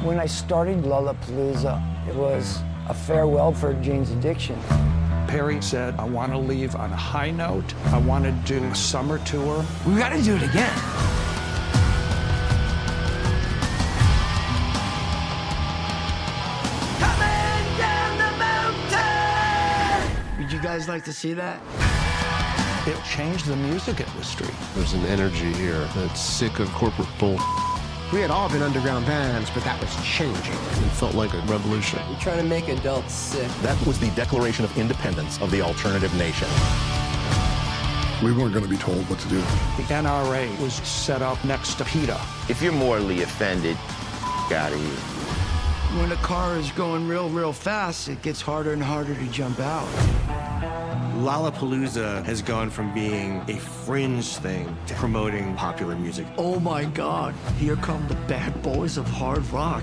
When I started Lollapalooza, it was a farewell for Jane's Addiction. Perry said, I want to leave on a high note. I want to do a summer tour. We got to do it again. Coming down the mountain! Would you guys like to see that? It changed the music industry. There's an energy here that's sick of corporate bull. We had all been underground bands, but that was changing. It felt like a revolution. You're trying to make adults sick. That was the Declaration of Independence of the alternative nation. We weren't going to be told what to do. The NRA was set up next to PETA. If you're morally offended, out of here. When a car is going real fast, it gets harder and harder to jump out. Lollapalooza has gone from being a fringe thing to promoting popular music. Oh my God, here come the bad boys of hard rock.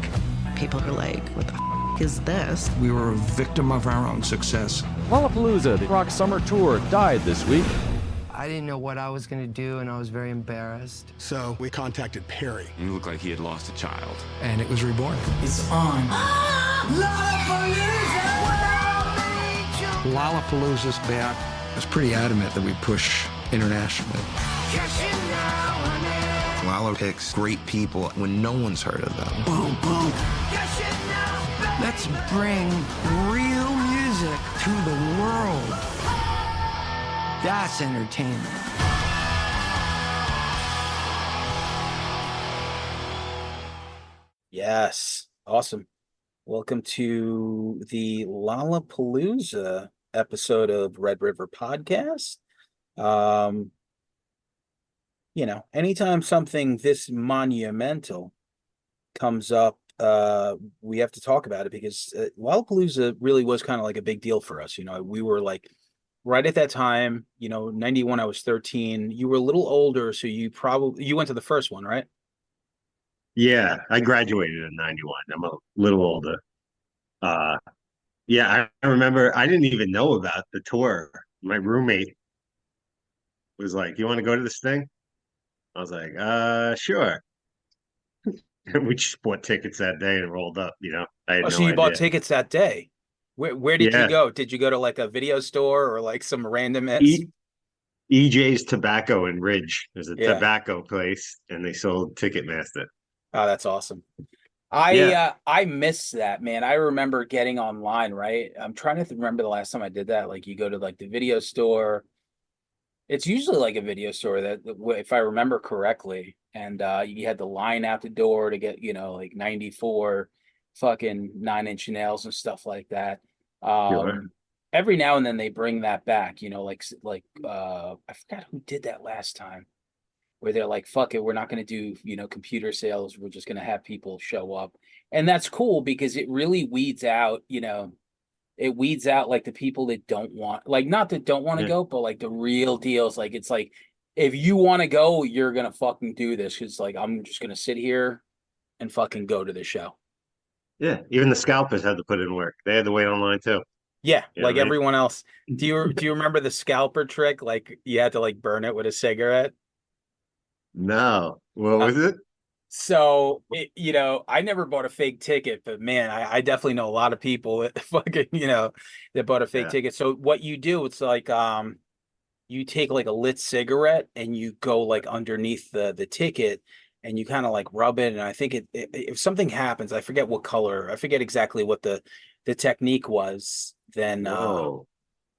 People are like, what the is this? We were a victim of our own success. Lollapalooza, the rock summer tour, died this week. I didn't know what I was going to do, and I was very embarrassed. So we contacted Perry. It looked like he had lost a child. And it was reborn. It's on. Lollapalooza's band was pretty adamant that we push internationally. Lala picks great people when no one's heard of them. Boom, boom. Let's bring real music to the world. That's entertainment. Yes. Awesome. Welcome to the Lollapalooza episode of Red River Podcast. Anytime something this monumental comes up, we have to talk about it because Lollapalooza really was kind of like a big deal for us. We were like right at that time, 91, I was 13. You were a little older, so you went to the first one, right? Yeah, I graduated in 91. I'm a little older. Yeah, I remember I didn't even know about the tour. My roommate was like, "You want to go to this thing?" I was like, sure. And we just bought tickets that day and rolled up, I had no So you idea. bought tickets that day. Where did you go? Did you go to like a video store or like some random EJ's Tobacco in Ridge? There's a tobacco place and they sold Ticketmaster. Oh, that's awesome. I miss that, man. I remember getting online, right? I'm trying to remember the last time I did that. Like you go to like the video store. It's usually like a video store that, if I remember correctly, and you had the line out the door to get, like 94 fucking 9-inch nails and stuff like that. Sure. Every now and then they bring that back, I forgot who did that last time, where they're like, fuck it, we're not going to do, computer sales. We're just going to have people show up. And that's cool because it really weeds out, it weeds out like the people that don't want, like, not that don't want to go, but like the real deals. Like, it's like, if you want to go, you're going to fucking do this. Cause like, I'm just going to sit here and fucking go to the show. Yeah. Even the scalpers had to put in work. They had to wait online too. Yeah. Like everyone else. Do you remember the scalper trick? Like you had to like burn it with a cigarette. No. What was it? So, I never bought a fake ticket, but man, I definitely know a lot of people that fucking, that bought a fake ticket. So what you do, it's like, you take like a lit cigarette and you go like underneath the ticket and you kind of like rub it. And I think if something happens, I forget what color, I forget exactly what the technique was then,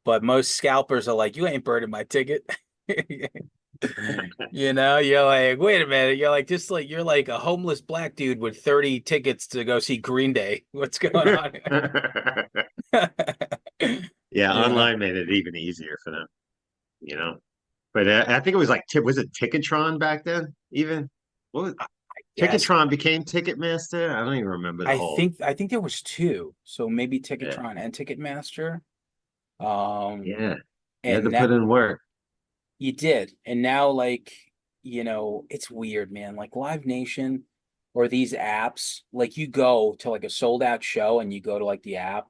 but most scalpers are like, you ain't burning my ticket. You're like, wait a minute, you're like, just like, you're like a homeless black dude with 30 tickets to go see Green Day. What's going on here? Online made it even easier for them, but I think it was like, was it Ticketron back then even? What was Ticketron became Ticketmaster? I don't even remember the whole. I think there was two, so maybe Ticketron and Ticketmaster. You had to put in work. You did. And now, like, it's weird, man. Like Live Nation or these apps, like you go to like a sold out show and you go to like the app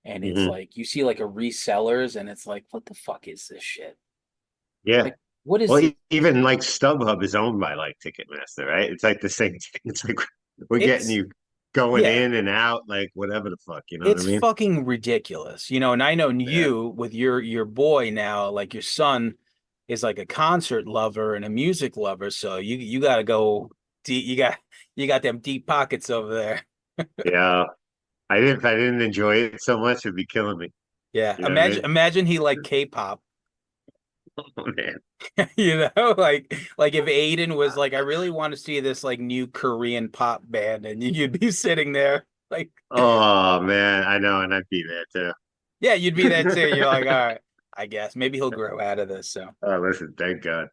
and it's like, you see like a resellers and it's like, what the fuck is this shit? Yeah. Like, what is even like StubHub is owned by like Ticketmaster, right? It's like the same thing. It's like we're getting you going Yeah. in and out, like whatever the fuck, you know what I It's mean? fucking ridiculous, you know. And I know Yeah. you with your boy now, like your son is like a concert lover and a music lover, so you got to go deep. You got them deep pockets over there. Yeah. If I didn't enjoy it so much, it'd be killing me. Yeah, You know what I mean? imagine he like K-pop, Oh man. you know, like if Aiden was like, I really want to see this like new Korean pop band, and you'd be sitting there like, Oh man, I know, and I'd be there too. yeah, you'd be that too. You're like, all right, I guess maybe he'll grow out of this. So, Oh, listen, thank God.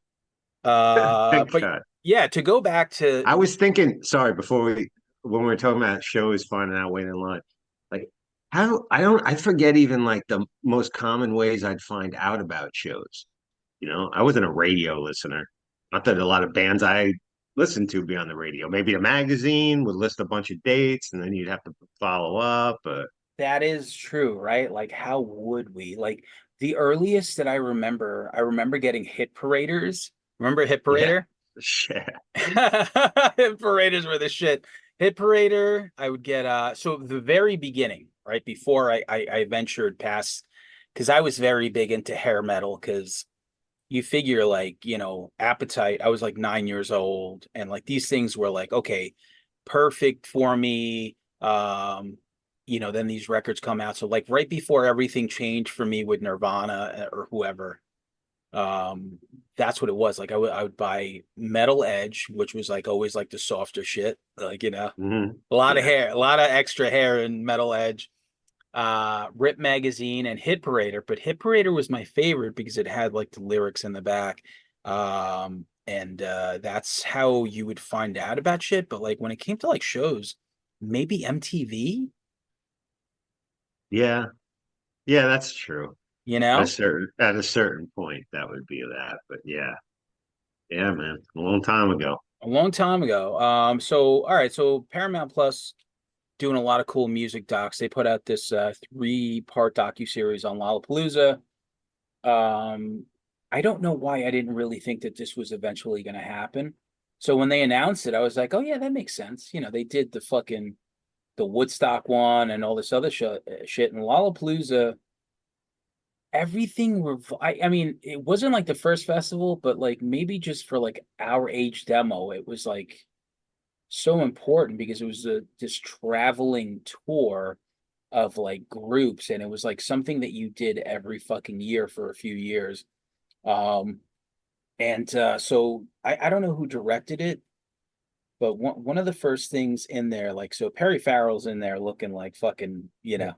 Thank but God. yeah, to go back to I was thinking, sorry, when we were talking about shows finding out waiting in line, like I forget even like the most common ways I'd find out about shows. You know, I wasn't a radio listener. Not that a lot of bands I listened to be on the radio. Maybe a magazine would list a bunch of dates and then you'd have to follow up. that is true, right? Like, how would we? Like, the earliest that I remember getting Hit Paraders. Remember Hit Yeah, Parader? shit. Hit Paraders were the shit. Hit Parader, I would get so the very beginning, right before I ventured past, because I was very big into hair metal, because you figure like, you know, Appetite, I was like 9 years old, and like these things were like, okay, perfect for me. You know, then these records come out. So like right before everything changed for me with Nirvana or whoever, um, that's what it was. Like I would buy Metal Edge, which was like always like the softer shit. Like, you know, Mhm. a lot of Yeah. hair, a lot of extra hair in Metal Edge. Rip Magazine and Hit Parader, but Hit Parader was my favorite because it had like the lyrics in the back. And that's how you would find out about shit. But like when it came to like shows, maybe MTV, Yeah. Yeah, that's true. you know, At a certain point, that would be that. But yeah. Yeah, man. A long time ago. a long time ago. So all right, so Paramount Plus doing a lot of cool music docs. They put out this 3-part docu-series on Lollapalooza. Um, I don't know why I didn't really think that this was eventually going to happen. So when they announced it, I was like, oh yeah, that makes sense. You know, they did the Woodstock one and all this other shit, and Lollapalooza. Everything I mean, it wasn't like the first festival, but like maybe just for like our age demo, it was like so important because it was this traveling tour of like groups, and it was like something that you did every fucking year for a few years. Um, and so I don't know who directed it, but one of the first things in there, like, so Perry Farrell's in there looking like fucking, you know,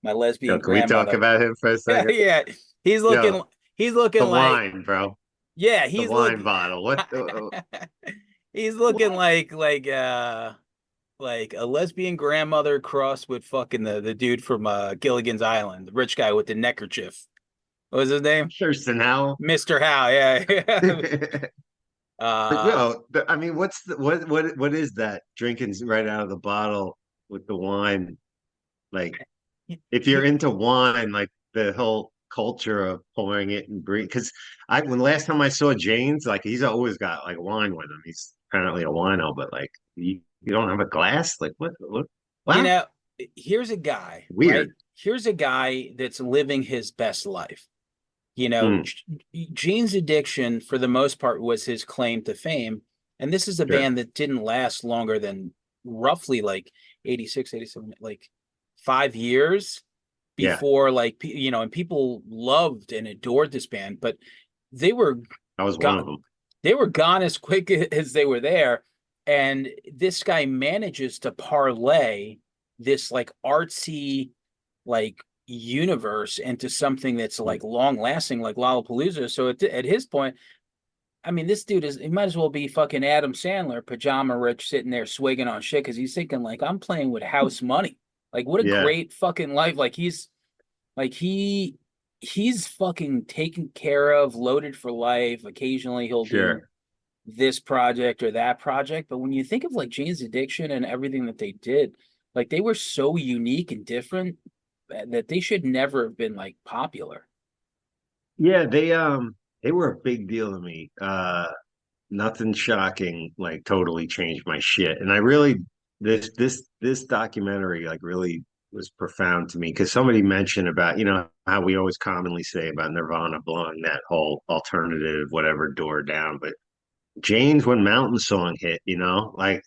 my Yo, lesbian can we talk grandmother. about him for a Yeah, second? yeah. He's looking Yo, he's looking the like, wine, bro. yeah, The he's wine looking bottle. he's looking What? like a lesbian grandmother crossed with fucking the dude from Gilligan's Island, the rich guy with the neckerchief. What was his name? Thurston Howell. Mr. Howe. Yeah. Yeah. But uh no, I mean, what is that? Drinking right out of the bottle with the wine. Like, if you're he, into wine, like the whole culture of pouring it and bring, because when last time I saw James, like he's always got like wine with him. He's apparently a wino, but like you don't have a glass? Like what? you What? know, here's a guy, right? Weird. Here's a guy that's living his best life. You know, Hmm. Gene's Addiction, for the most part, was his claim to fame. And this is a Sure. band that didn't last longer than roughly like 86, 87, like 5 years Yeah, before, like, you know, and people loved and adored this band, but they were I was one gone. of them. They were gone as quick as they were there. And this guy manages to parlay this like artsy, like universe into something that's like long lasting, like Lollapalooza. So at his point, I mean, this dude he might as well be fucking Adam Sandler, pajama rich, sitting there swigging on shit because he's thinking like, I'm playing with house money. Like, what a Yeah, great fucking life. Like like he's fucking taken care of, loaded for life. Occasionally he'll do sure. this project or that project. But when you think of like Jane's Addiction and everything that they did, like they were so unique and different that they should never have been like popular. Yeah, they were a big deal to me. Nothing shocking, like totally changed my shit. And I really this documentary like really was profound to me because somebody mentioned about, you know, how we always commonly say about Nirvana blowing that whole alternative whatever door down, but Jane's When Mountain Song hit, you know, like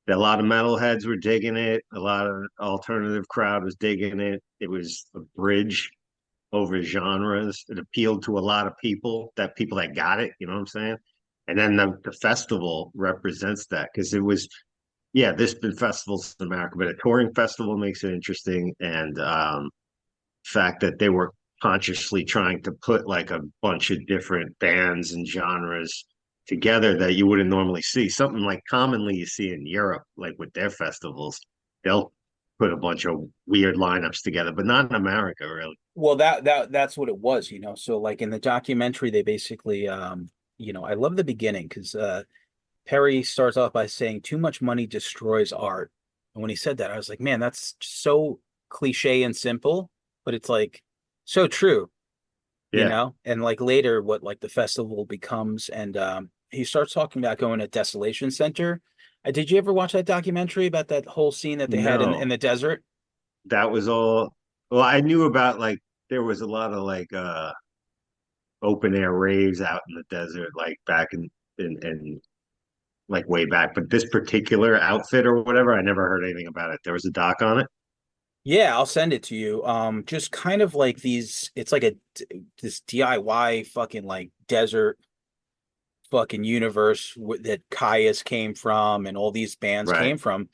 a lot of metalheads were digging it, a lot of alternative crowd was digging it. It was a bridge over genres. It appealed to a lot of people, that people that got it, you know what I'm saying? And then the festival represents that because it was, yeah, there's been festivals in America, but a touring festival makes it interesting. And fact that they were consciously trying to put like a bunch of different bands and genres together that you wouldn't normally see. Something like commonly you see in Europe, like with their festivals, they'll put a bunch of weird lineups together, but not in America, really. Well, that's what it was, you know. So like in the documentary, they basically you know, I love the beginning because Perry starts off by saying too much money destroys art. And when he said that, I was like, man, that's so cliche and simple, but it's like so true, you Yeah. know? And like later what like the festival becomes and he starts talking about going to Desolation Center. Did you ever watch that documentary about that whole scene that they had in No, the desert? that was all. Well, I knew about like there was a lot of like open air raves out in the desert, like back in like way back. But this particular outfit or whatever, I never heard anything about it. There was a doc on it. Yeah, I'll send it to you. Just kind of like these, it's like this DIY fucking like desert fucking universe that Caius came from and all these bands Right. came from.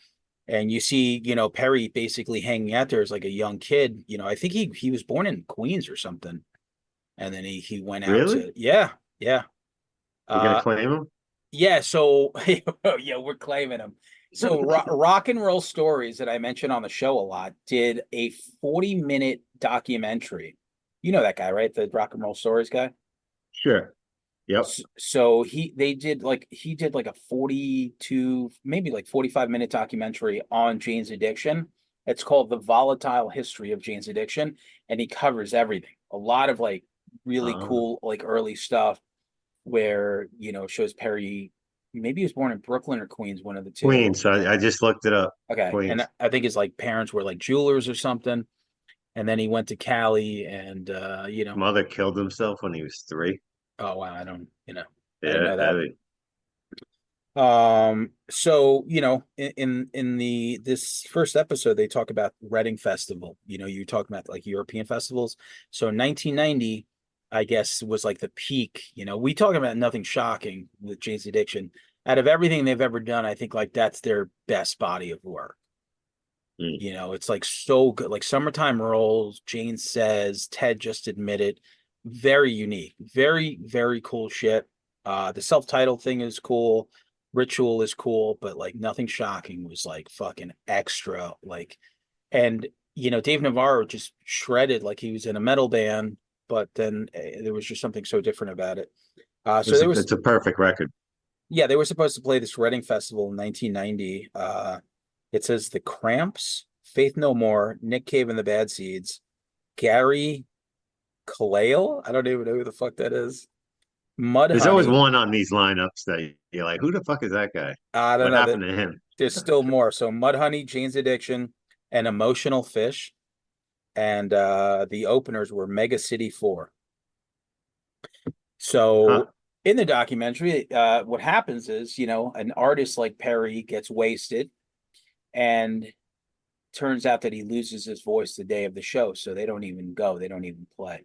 And you see, you know, Perry basically hanging out there as like a young kid. You know, I think he was born in Queens or something. And then he went out Really? to yeah, yeah. We're gonna Uh claim him? yeah, so yeah, we're claiming him. So Rock and Roll Stories that I mentioned on the show a lot did a 40-minute documentary. You know that guy, right? The Rock and Roll Stories guy. Sure. Yep. So he did like a 42, maybe like 45-minute documentary on Jane's addiction. It's called The Volatile History of Jane's Addiction, and he covers everything. A lot of like really Uh, cool like early stuff where, you know, shows Perry maybe he was born in Brooklyn or Queens, one of the two. Queens. So I just looked it up. Okay. And Queens. I think his like parents were like jewelers or something. And then he went to Cali and you know, Mother killed himself when he was 3. oh wow, I don't, you know, I didn't Yeah, know that. heavy. So you know, in the this first episode, they talk about Reading Festival. You know, you talk about like European festivals. So 1990, I guess, was like the peak. You know, we talk about Nothing Shocking with Jane's Addiction. Out of everything they've ever done, I think like that's their best body of work. Mm. You know, it's like so good. Like Summertime Rolls, Jane Says, Ted Just Admitted, very unique, very, very cool shit. The self-titled thing is cool, Ritual is cool, but like Nothing Shocking was like fucking extra. Like, and you know, Dave Navarro just shredded like he was in a metal band, but then there was just something so different about it. So there was It's a perfect record. yeah, they were supposed to play this Reading Festival in 1990. It says the Cramps, Faith No More, Nick Cave and the Bad Seeds, Gary Kalale. I don't even know who the fuck that is. There's always Mudhoney. one on these lineups that you're like, who the fuck is that guy? I don't What know that happened to him? there's still more. So Mudhoney, Jane's Addiction, and Emotional Fish. And the openers were Mega City 4. Huh. So in the documentary, what happens is, you know, an artist like Perry gets wasted and turns out that he loses his voice the day of the show, so they don't even go, they don't even play.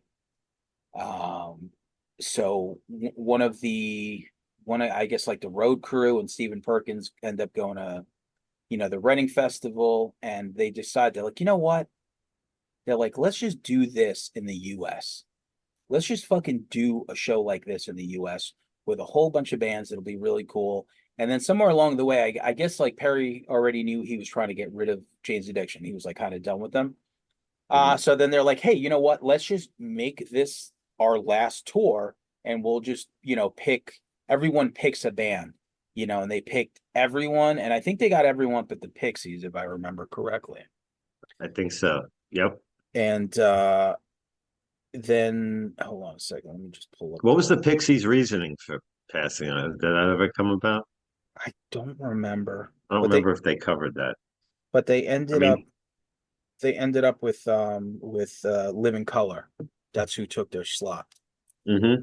So one of I guess like the road crew and Stephen Perkins end up going to, you know, the Reading Festival, and they decide they're like, you know what? They're like, let's just do this in the US. Let's just fucking do a show like this in the US with a whole bunch of bands. It'll be really cool. And then somewhere along the way, I guess like Perry already knew he was trying to get rid of Jane's Addiction. He was like kind of done with them. Mhm. So then they're like, hey, you know what? Let's just make this our last tour and we'll just, you know, everyone picks a band, you know, and they picked everyone. And I think they got everyone but the Pixies, if I remember correctly. I think so. Yep. And then hold on a second. Let me just pull up What was the Pixies' reasoning for passing on? Did that ever come about? I don't remember. I don't But they remember if they covered that. but they I ended up mean, with Living Color. That's who took their slot. hmm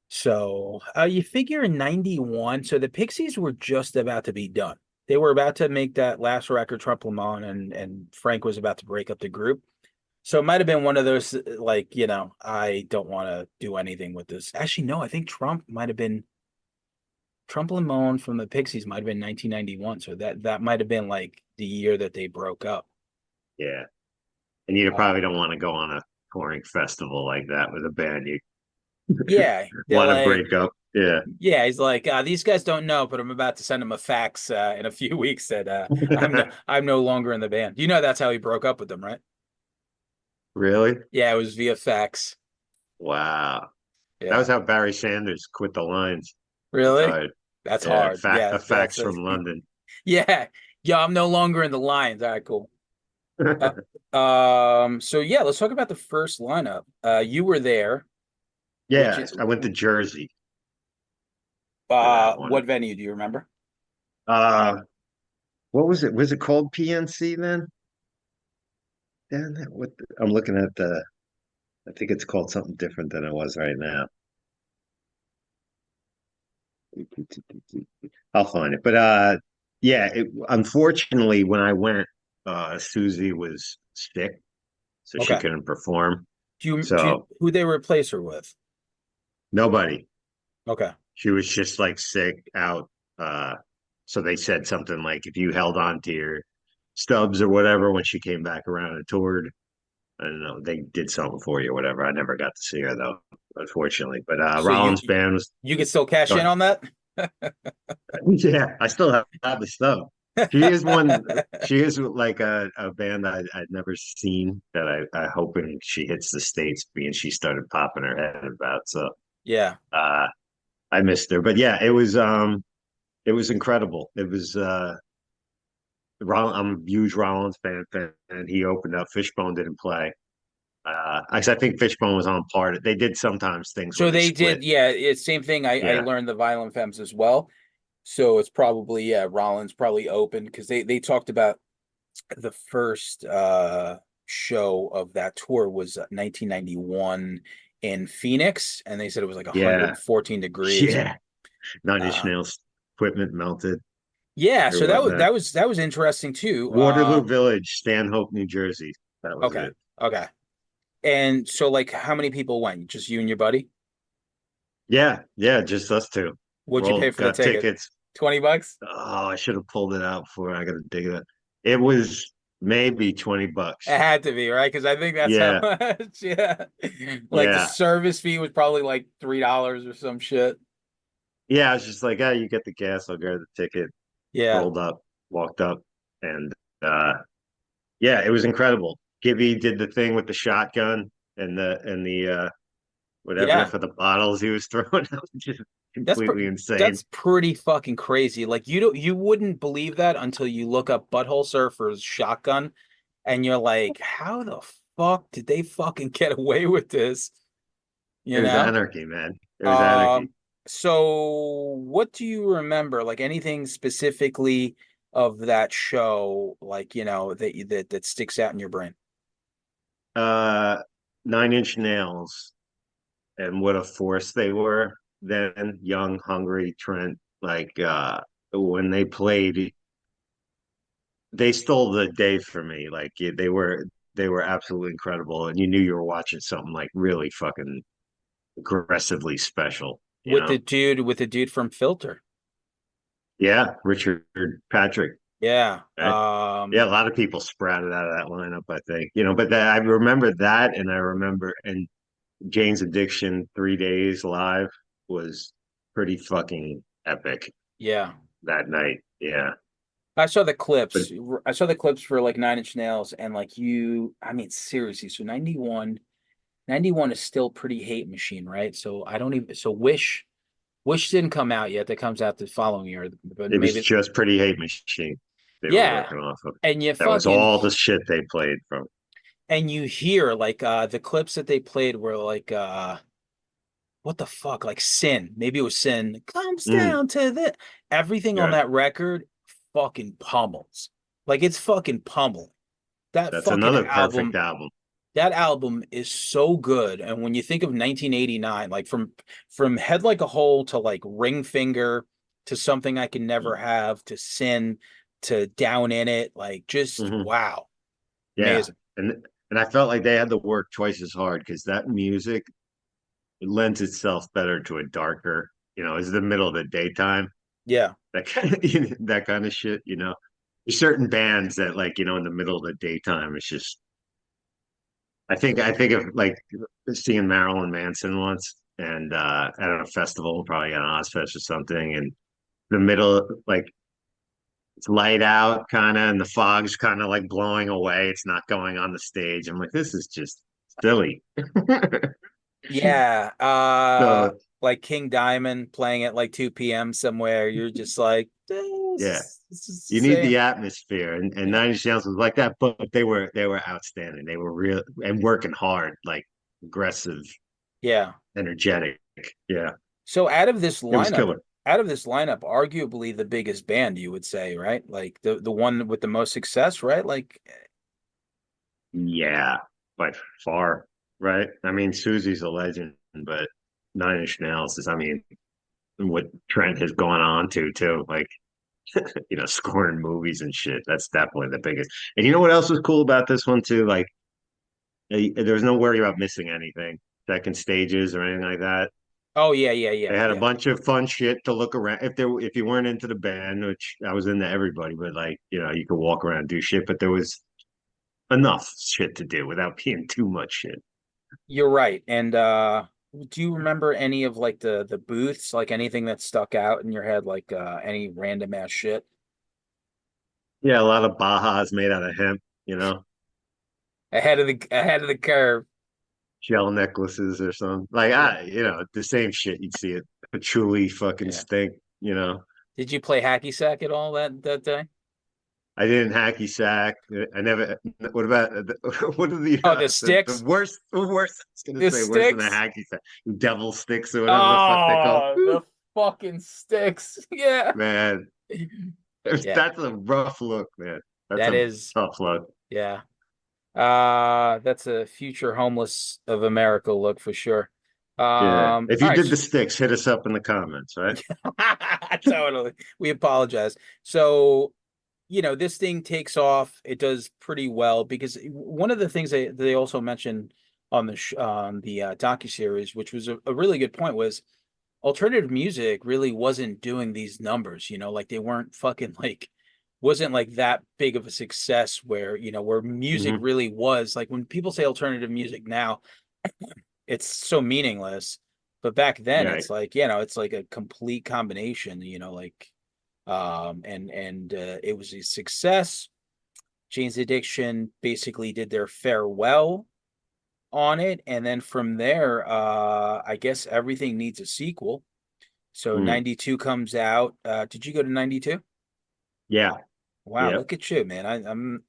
So you figure in 91, so the Pixies were just about to be done. They were about to make that last record, Trump Lamont, and Frank was about to break up the group. So it might have been one of those like, I don't want to do anything with this. Actually, no, I think Trump Lamont from the Pixies might have been 1991. So that might have been like the year that they broke up. yeah. And you probably don't want to go on a touring festival like that with a band you Yeah, they're want to like, break up. Yeah. yeah, he's like, these guys don't know, but I'm about to send them a fax in a few weeks that I'm no longer in the band. You know that's how he broke up with them, right? Really? Yeah, it was via fax. Wow. That was Yeah. how Barry Sanders quit the Lines. Really? Retired. That's Yeah, hard. Yeah, a fax from London. yeah. Yeah, I'm no longer in the Lions. All right, cool. So yeah, let's talk about the first lineup. You were there, which Yeah, I went to Jersey for that one. what venue do you remember? Uh, what was it? Was it called PNC then? Damn that, I'm looking at I think it's called something different than it was right now. I'll find it. But yeah, unfortunately when I went, Susie was sick, so she Okay. couldn't perform. Do you So who they replace her with? nobody. Okay. She was just like sick out. So they said something like if you held on to your stubs or whatever when she came back around and toured, I don't know, they did something for you or whatever. I never got to see her though, unfortunately. But So Rollins band was you could still cash in done. on that? Yeah, I still have the stuff. She is one. She is like a band I'd never seen that I hoping she hits the States, being she started popping her head about. So Yeah. uh, I missed her, but yeah, it was incredible. It was I'm a huge Rollins fan, and he opened up. Fishbone didn't play. I think Fishbone was on part. They did sometimes things where So they they split. did, yeah, it's same thing. I Yeah, learned the Violent Femmes as well. So it's probably, yeah, Rollins probably opened because they talked about the first show of that tour was 1991 in Phoenix, and they said it was like yeah, 114 degrees. yeah. Nine Inch Uh, Nails equipment melted yeah, or so that was whatnot. interesting too. Waterloo Village, Stanhope, New Jersey. That was Okay, it. okay. And so like how many people went? Just you and your buddy? Yeah, yeah, just us two. What'd you pay Roll for the got ticket? tickets. $20? Oh, I should have pulled it out before I got to dig it up. It was maybe $20. It had to be, right? Because I think that's how Yeah, much. Yeah. Like the yeah, service fee was probably like $3 or some shit. yeah. I was just like, you get the gas, I'll grab the ticket. Yeah. Rolled up, walked up, and yeah, it was incredible. Gibby did the thing with the shotgun and the whatever Yeah. for the bottles he was throwing. That was just That's completely insane. that's pretty fucking crazy. Like you wouldn't believe that until you look up Butthole Surfer's shotgun and you're like, how the fuck did they fucking get away with this? It You was know? anarchy, man. It was anarchy. Um, so what do you remember? Like anything specifically of that show, like, that sticks out in your brain? Uh, 9 Inch Nails, and what a force they were then. Young, hungry Trent. Like when they played, they stole the day for me. Like they were absolutely incredible, and you knew you were watching something like really fucking aggressively special. You know? With the dude from Filter. Yeah, Richard Patrick. Yeah. Right? Yeah, a lot of people sprouted out of that lineup, I think. But I remember that, and I remember and Jane's Addiction 3 days live was pretty fucking epic Yeah. that night. Yeah. I saw the But clips. I saw the clips for like Nine Inch Nails and like I mean, seriously. So 91 is still pretty hate machine, right? So I don't even, so Wish didn't come out yet. That comes out the following year, but it was maybe, just Pretty Hate Machine they were yeah. working off of. And you That was fucking, all the shit they played from. and you hear like, the clips that they played were like what the fuck, like Sin. Maybe it was Sin. Comes Mm, down to the everything on yeah, that record fucking pummels. Like it's fucking pummeling. That that's fucking another perfect album, album. that album is so good. And when you think of 1989, like from Head Like a Hole to like Ring Finger to Something I Can Never Have to Sin to Down in It, like just Hmm. wow. Yeah, Amazing. and I felt like they had to work twice as hard because that music, it lends itself better to a darker, it's the middle of the daytime, Yeah. that kind of that kind of shit. There's certain bands that like, in the middle of the daytime, it's just. I think of like seeing Marilyn Manson once, and at a festival, probably at Ozfest or something, and the middle, like it's light out kind of, and the fog's kind of like blowing away. It's not going on the stage. I'm like, this is just silly. Yeah. So Like King Diamond playing at like 2 p.m. somewhere. You're just like, yeah, this is the you need same. the atmosphere, and Yeah. Nine Inch Nails was like that, but they were outstanding. They were real and working hard, like aggressive, Yeah. energetic. Yeah, So it was killer. out of this lineup, arguably the biggest band, you would say, right? Like the one with the most success, right? Like, Yeah, by far, right? I mean, Susie's a legend, but Nine Inch Nails is, I mean, what Trent has gone on to too, like scoring movies and shit. That's definitely the biggest. And you know what else was cool about this one too? Like, there was no worry about missing anything, second stages or anything like that. oh yeah, yeah, yeah, They had a yeah. bunch of fun shit to look around. If you weren't into the band, which I was into everybody, but like you could walk around and do shit. But there was enough shit to do without being too much shit. You're right. And do you remember any of like the booths, like anything that stuck out in your head, like any random ass shit? Yeah, a lot of Bajas made out of hemp, Ahead of the curve. shell necklaces or something. Like Yeah. the same shit you'd see at Patchouli fucking Yeah. stink. Did you play hacky sack at all that day? I didn't hacky sack. I never. What about what are Oh, the the sticks? worst? The worst. I was gonna The say worse than a sticks? hacky sack. Devil sticks or whatever the fuck they call. Oh, the fucking sticks. Yeah. Man, Yeah. that's a rough look, man. That's That a is, tough look. yeah. That's a future homeless of America look for sure. Yeah. If All you right. did the sticks, hit us up in the comments, right? Totally. We apologize. So, this thing takes off. It does pretty well because one of the things they also mentioned on the docu-series, which was a really good point, was alternative music really wasn't doing these numbers, like they weren't fucking like wasn't like that big of a success where, where music Hmm. really was like when people say alternative music now, it's so meaningless. But back then Yeah. it's like, it's like a complete combination, like and it was a success. Jane's Addiction basically did their farewell on it, and then from there, I guess everything needs a sequel. So Mm. 92 comes out. Did you go to 92? Yeah. Wow, Yep. look at you, man. I'm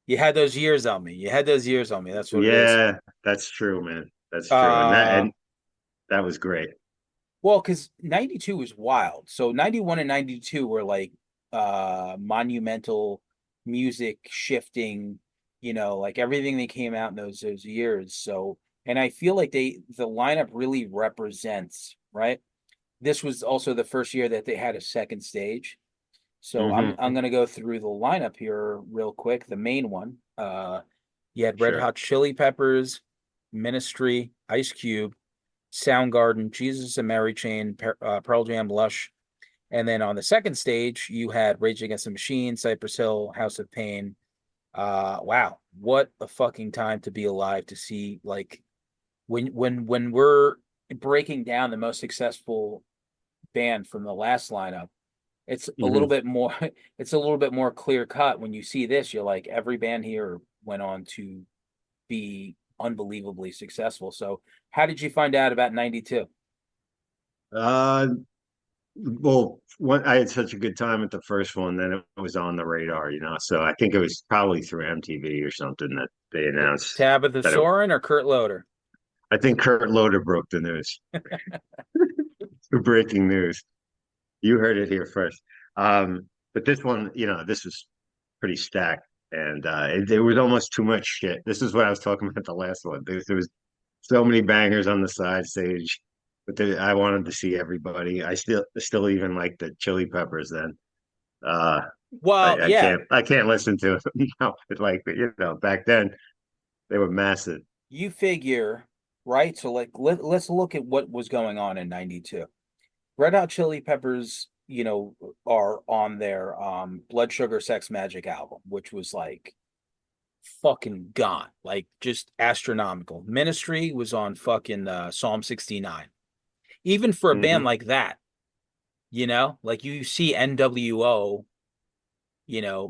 you had those years on me. You had those years on me. That's what it is. Yeah, that's true, man. That's true. And that Uh and that was great. well, because 92 was wild. So 91 and 92 were like monumental music shifting, like everything that came out in those years. So and I feel like the lineup really represents, right? This was also the first year that they had a second stage. So I'm Hmm. I'm gonna go through the lineup here real quick. The main one, you had Red Sure. Hot Chili Peppers, Ministry, Ice Cube, Soundgarden, Jesus and Mary Chain, Pearl Jam, Lush, and then on the second stage you had Rage Against the Machine, Cypress Hill, House of Pain. Wow, what a fucking time to be alive to see like when we're breaking down the most successful band from the last lineup, it's a little Hmm. bit more it's a little bit more clear cut when you see this. You're like every band here went on to be unbelievably successful. So how did you find out about 92? Uh, well, I had such a good time at the first one, then it was on the radar. So I think it was probably through MTV or something that they announced Tabitha that it. Soren or Kurt Loder? I think Kurt Loder broke the news. Breaking news. You heard it here first. But this one, this was pretty stacked, and there was almost too much shit. This is what I was talking about the last one. There was so many bangers on the side stage, but I wanted to see everybody. I still even like the Chili Peppers then. Well, yeah, I can't listen to them now, but like back then they were massive. you figure, right? So like let's look at what was going on in 92. Red Hot Chili Peppers, are on their Blood Sugar Sex Magic album, which was like fucking gone, like just astronomical. Ministry was on fucking Psalm 69. Even for a band like that, like you see NWO,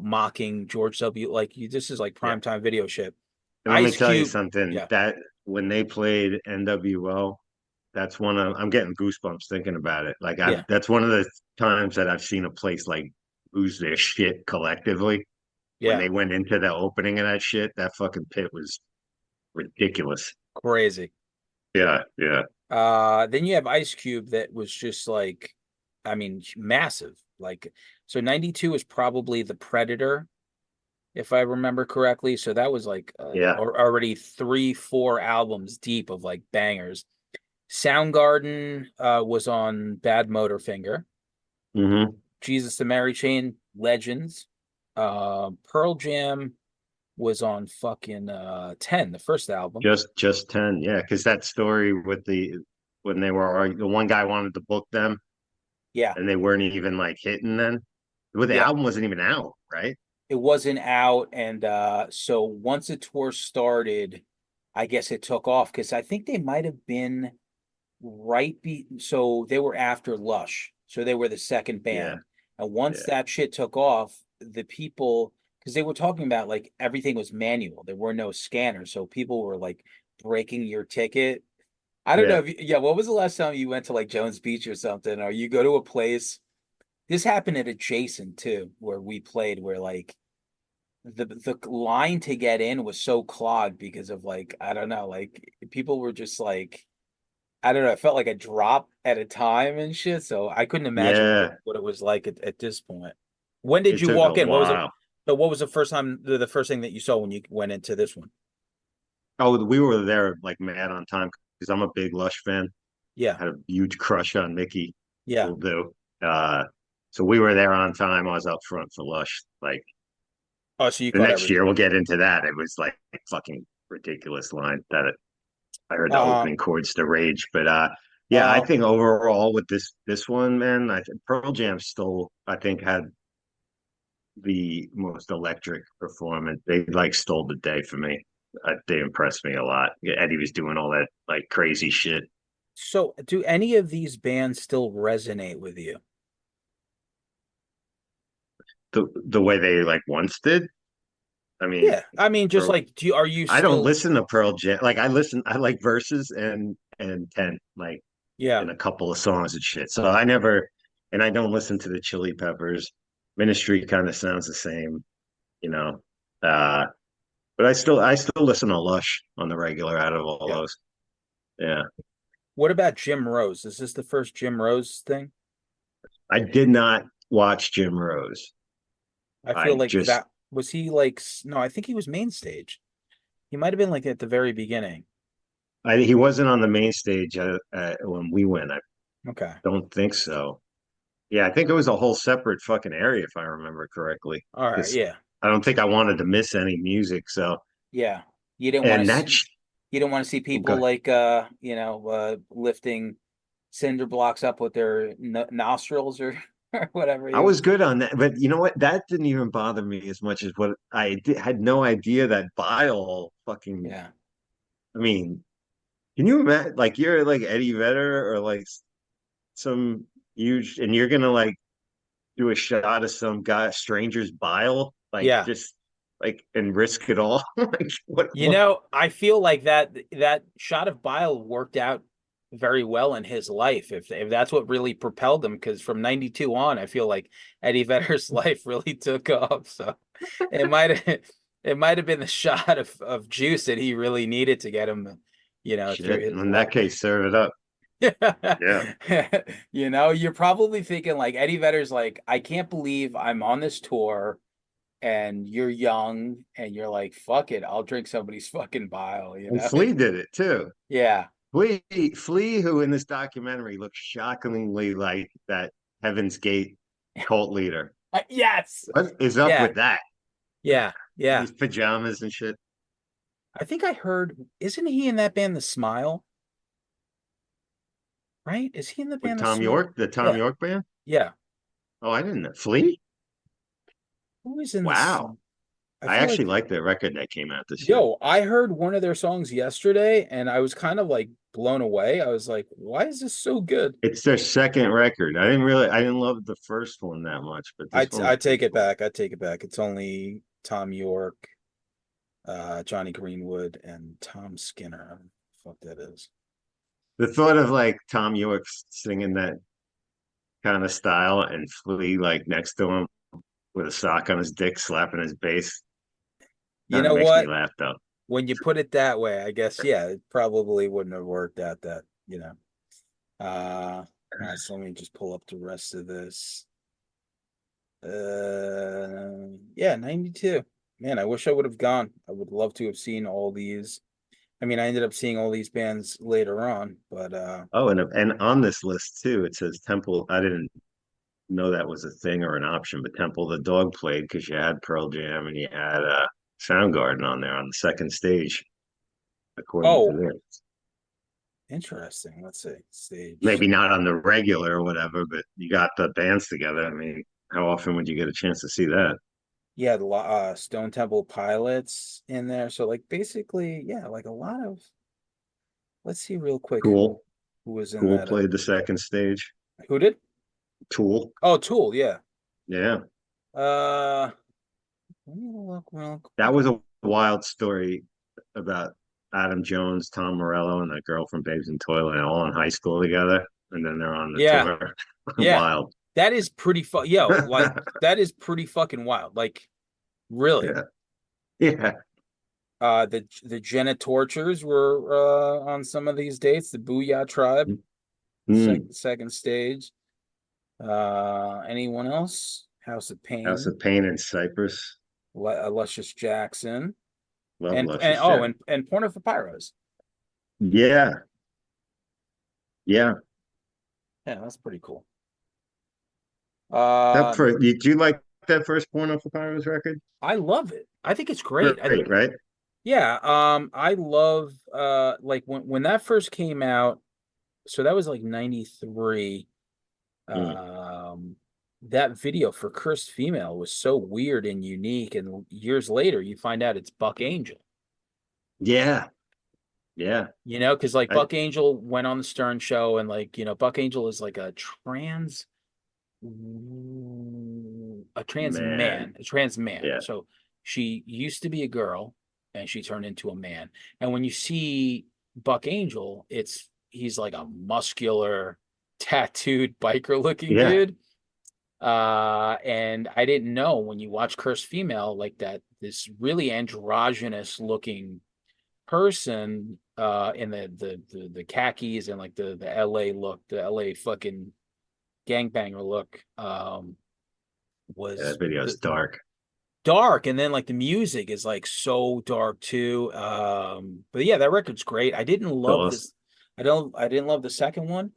mocking George W. Like this is like primetime video shit. And let me Ice tell you Cube, something, yeah, that when they played NWO, that's I'm getting goosebumps thinking about it. Like yeah, that's one of the times that I've seen a place like lose their shit collectively. When yeah, they went into the opening of that shit, that fucking pit was ridiculous. crazy. Yeah, yeah. Then you have Ice Cube that was just like, I mean, massive. Like, so 92 is probably the Predator, if I remember correctly. So that was like Yeah. already 3-4 albums deep of like bangers. Soundgarden was on Bad Motorfinger. Mm-hmm. Jesus the Mary Chain, Legends. Pearl Jam was on fucking 10, the first album. Just 10. Yeah, because that story with when they were the one guy wanted to book them, Yeah. and they weren't even like hitting then. Well, the Yeah. album wasn't even out, right? It wasn't out, and so once the tour started, I guess it took off because I think they might have been so they were after Lush, so they were the second Yeah, band, and once yeah, that shit took off, the people, because they were talking about like everything was manual, there were no scanners, so people were like breaking your ticket. I don't know yeah. if yeah, what was the last time you went to like Jones Beach or something, or you go to a place? This happened at Adjacent too, where we played, where like the line to get in was so clogged because of like, I don't know, like people were just like, I don't know, it felt like a drop at a time and shit. So I couldn't imagine Yeah. what it was like at this point. When did It you took a walk in? while. What was the first time, the first thing that you saw when you went into this one? Oh, we were there like mad on time because I'm a big Lush fan. Yeah. Had a huge crush on Mickey. Yeah. Will do. So we were there on time. I was up front for Lush. Like Oh, so you the caught next everything. year, we'll get into that. It was like fucking ridiculous line I heard the Um, opening chords to Rage, but yeah, I um, think overall with this one, man, I think Pearl Jam still I think had the most electric performance. They like stole the day for me. They impressed me a lot. Eddie was doing all that like crazy shit. so do any of these bands still resonate with you? The way they like once did. I mean, Yeah. I mean, just Pearl, like, are you I don't still, listen to Pearl Jam. Like I like Verses and 10, like yeah. in a couple of songs and shit. So I never, and I don't listen to the Chili Peppers. Ministry kind of sounds the same, you know. Uh, but I still listen to Lush on the regular out of all Yeah. those. Yeah. What about Jim Rose? Is this the first Jim Rose thing? I did not watch Jim Rose. I feel I like just that was he like no, I think he was main stage. He might have been like at the very beginning. he wasn't on the main stage when we went. I Okay. don't think so. Yeah, I think it was a whole separate fucking area if I remember correctly. All right. Because Yeah. I don't think I wanted to miss any music. So Yeah. You didn't want to and see you didn't want to see people okay. like lifting cinder blocks up with their nostrils or, or whatever. I was good on that, but you know what? That didn't even bother me as much as what had no idea that bile fucking. Yeah. I mean, can you imagine? Like you're like Eddie Vedder or like some huge, and you're gonna like do a shot of some guy stranger's bile, like Yeah. just like and risk it all. Like what? I feel like that shot of bile worked out very well in his life, if that's what really propelled him, because from 92 on, I feel like Eddie Vedder's life really took off. So it might have it might have been the shot of juice that he really needed to get him You know, if you're Shit. his In that case, serve it up. Yeah. You know, you're probably thinking like Eddie Vedder's like, I can't believe I'm on this tour and you're young and you're like, fuck it, I'll drink somebody's fucking bile, you And know? Flea did it too. Yeah. Flea, who in this documentary looks shockingly like that Heaven's Gate cult leader. Yes. What is up Yeah. with that? Yeah. Yeah. These pajamas and shit. I think I heard, isn't he in that band, The Smile? Right? Is he in the With band The Tom Smile? York, the Tom Yeah. York band? Yeah. Oh, I didn't know. Flea? Who is in this? Wow. I I feel actually like, like the record that came out this year. yo, I heard one of their songs yesterday and I was kind of like blown away. I was like, why is this so good? It's their second record. I didn't love the first one that much, but this one was I take pretty it cool. back. I take it back. It's only Tom York, Johnny Greenwood, and Tom Skinner. I don't know what the fuck that is. The thought of like Tom York singing that kind of style and Flea like next to him with a sock on his dick slapping his bass You kind of know makes me what? laugh though. When you put it that way, I guess, yeah, it probably wouldn't have worked out that, you know. All right, so let me just pull up the rest of this. Yeah, 92. Man, I wish I would have gone. I would love to have seen all these. I mean, I ended up seeing all these bands later on, but Oh, and on this list too, it says Temple. I didn't know that was a thing or an option, but Temple the Dog played because you had Pearl Jam and you had Soundgarden on there on the second stage, according to oh, this. interesting. Let's see. Stage. Maybe not on the regular or whatever, but you got the bands together. I mean, how often would you get a chance to see that? Yeah, the Stone Temple Pilots in there. So like basically, yeah, like a lot of, let's see real quick Cool. who was in Cool that. played the second stage. Who did? Tool. Oh, Tool, yeah. Yeah. Let me look real quick. That was a wild story about Adam Jones, Tom Morello, and that girl from Babes in Toyland all in high school together. And then they're on the Yeah. tour. Yeah. Wild. That is pretty yo, like that is pretty fucking wild. Like really. Yeah. Yeah. The Jenna Tortures were on some of these dates, the Booyah Tribe, second stage. Anyone else? House of Pain. House of Pain in Cyprus. Luscious Jackson. Love and Luscious and Porno for Pyros. Yeah. Yeah. Yeah, that's pretty cool. Did you like that first Porno for Pyros record? I love it. I think it's great. Great, right? Yeah, I love like when that first came out, so that was like 93. That video for Cursed Female was so weird and unique, and years later you find out it's Buck Angel. Yeah. Yeah. You know, because like Buck Angel went on the Stern show, and like, you know, Buck Angel is like a trans man. Yeah. So she used to be a girl and she turned into a man. And when you see Buck Angel, he's like a muscular, tattooed biker looking dude. And I didn't know, when you watch Cursed Female, like that, this really androgynous looking person in the khakis and like the LA look, the LA fucking gangbanger look, was that video's dark, and then like the music is like so dark too. But yeah, that record's great. I didn't love this. I didn't love the second one.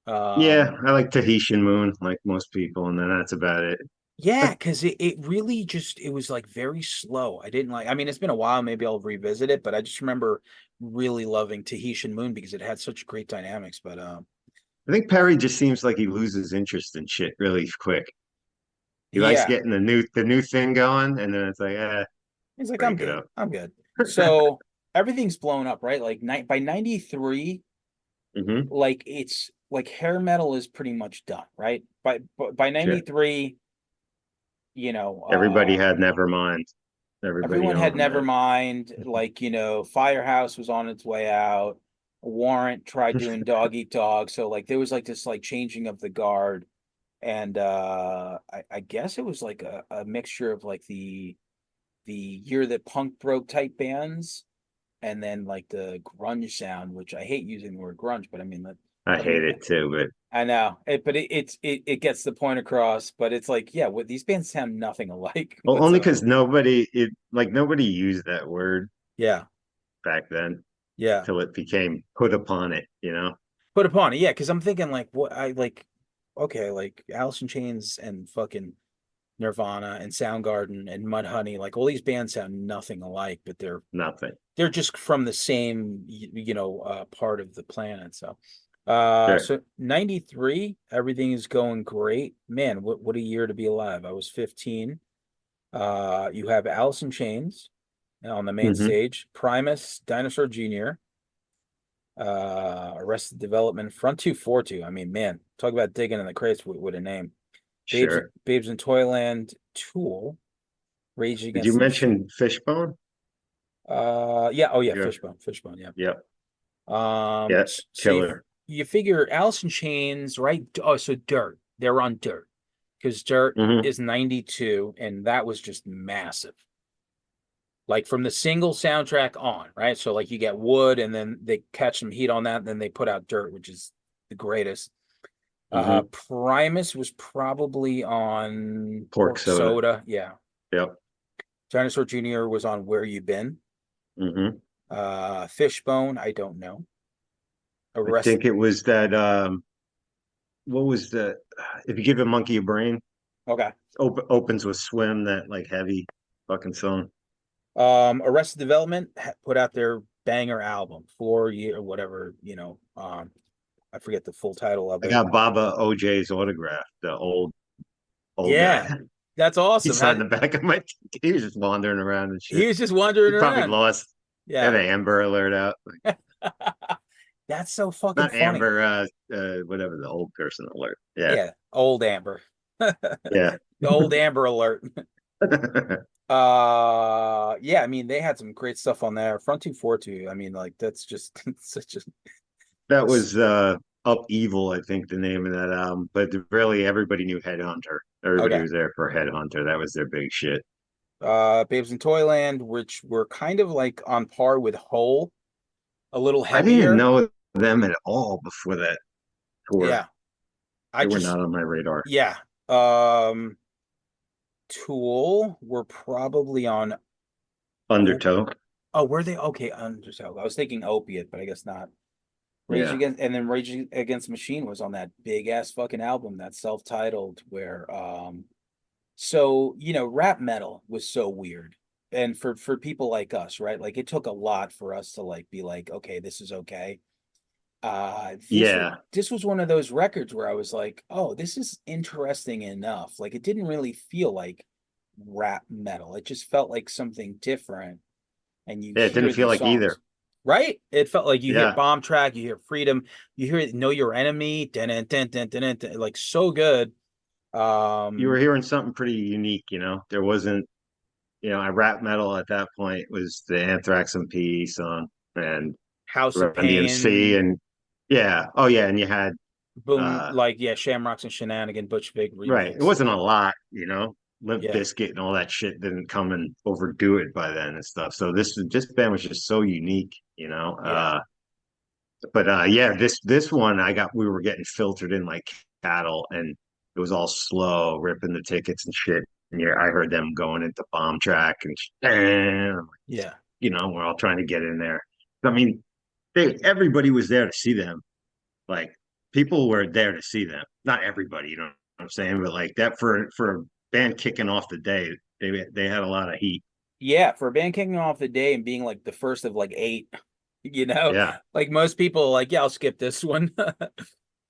Yeah, I like Tahitian Moon, like most people, and then that's about it. Yeah, because it really it was like very slow. I didn't like, I mean, it's been a while, maybe I'll revisit it, but I just remember really loving Tahitian Moon because it had such great dynamics. But I think Perry just seems like he loses interest in shit really quick. He likes getting the new thing going, and then it's like, he's like, I'm good. So everything's blown up, right? Like by 93, like it's like hair metal is pretty much done, right? By 93, you know, everybody had Nevermind. Everyone had Nevermind. Like, you know, Firehouse was on its way out. Warrant tried doing Dog Eat Dog. So like there was like this like changing of the guard. And I guess it was like a mixture of like the year that punk broke type bands and then like the grunge sound, which I hate using the word grunge, but I mean that. I hate it too, but I know it, but it gets the point across. But it's like, yeah, what these bands sound nothing alike. well, only because whatsoever. nobody used that word Yeah, back then yeah. till it became put upon it, Put upon it, yeah, because I'm thinking like what I like. Okay, like Alice in Chains and fucking Nirvana and Soundgarden and Mudhoney, like all these bands sound nothing alike, but Nothing. they're just from the same part of the planet. So Sure. so 93, everything is going great. Man, what a year to be alive. I was 15. You have Alice in Chains on the main Hmm. stage, Primus, Dinosaur Jr., Arrested Development, Front 242. I mean, man, talk about digging in the crates with a name. Sure. Babes in Toyland, Tool, Rage Did Against you the Machine. mention Fishbone? Yeah, oh yeah, Yeah. Fishbone, yeah. Yep. Yeah. So Killer. you figure Alice in Chains, right? Oh, so Dirt. They're on Dirt because Dirt Hmm. is 92, and that was just massive. Like from the single soundtrack on, right? So like you get Wood, and then they catch some heat on that, and then they put out Dirt, which is the greatest. Hmm. Primus was probably on Pork Pork soda. Soda, yeah. Yep. Dinosaur Jr. was on Where You Been. Hmm. Fishbone, I don't know. I Arrest. think it was that what was the if you give a monkey a brain, Okay. opens with swim, that like heavy fucking song. Arrested Development put out their banger album, 4 year or whatever. I forget the full title of I it. got Baba OJ's autograph, the old Yeah, guy. that's awesome. He's on the back of my he was just wandering around and He shit. was just He wandering probably around. lost. Had Yeah, an Amber Alert out. that's so fucking Not funny. Amber, whatever, the old person alert. Yeah. Yeah, old Amber. Yeah. The old Amber Alert. Yeah, I mean they had some great stuff on there. Front 242. I mean, like that's just such a That was Upheaval, I think the name of that album. But really everybody knew Headhunter. Everybody okay. was there for Headhunter. That was their big shit. Babes in Toyland, which were kind of like on par with Hole, a little I didn't heavier. know them at all before that tour. Yeah. I They were just not on my radar. yeah. Um Tool were probably on Undertow. oh, were they okay, Undertow. I was thinking Opiate, but I guess not. Yeah. Rage Against the Machine was on that big ass fucking album, that self-titled, where so rap metal was so weird. And for people like us, right? Like it took a lot for us to like be like, okay, this is okay. This was Yeah. this was one of those records where I was like, oh, this is interesting enough. Like it didn't really feel like rap metal. It just felt like something different. And you Yeah, it didn't hear feel these like either. songs, right? It felt like you hear Yeah. Bomb Track, you hear Freedom, you hear Know Your Enemy, like so good. You were Um, hearing something pretty unique, There wasn't, rap metal at that point was the Anthrax and PE song and House of Run DMC Pain, and yeah. Oh yeah, and you had Boom, uh like yeah, Shamrocks and Shenanigan, Butch Vig right. It remix. wasn't a lot, Limp Yeah, Bizkit and all that shit didn't come and overdo it by then and stuff. So this band was just so unique. yeah, But yeah, this one we were getting filtered in like cattle, and it was all slow, ripping the tickets and shit. And yeah, I heard them going into Bomb Track and yeah. we're all trying to get in there. I mean, everybody was there to see them. Like people were there to see them. Not everybody, you know what I'm saying, but like that for a band kicking off the day, they had a lot of heat. Yeah, for a band kicking off the day and being like the first of like eight, Yeah, like most people are like, yeah, I'll skip this one.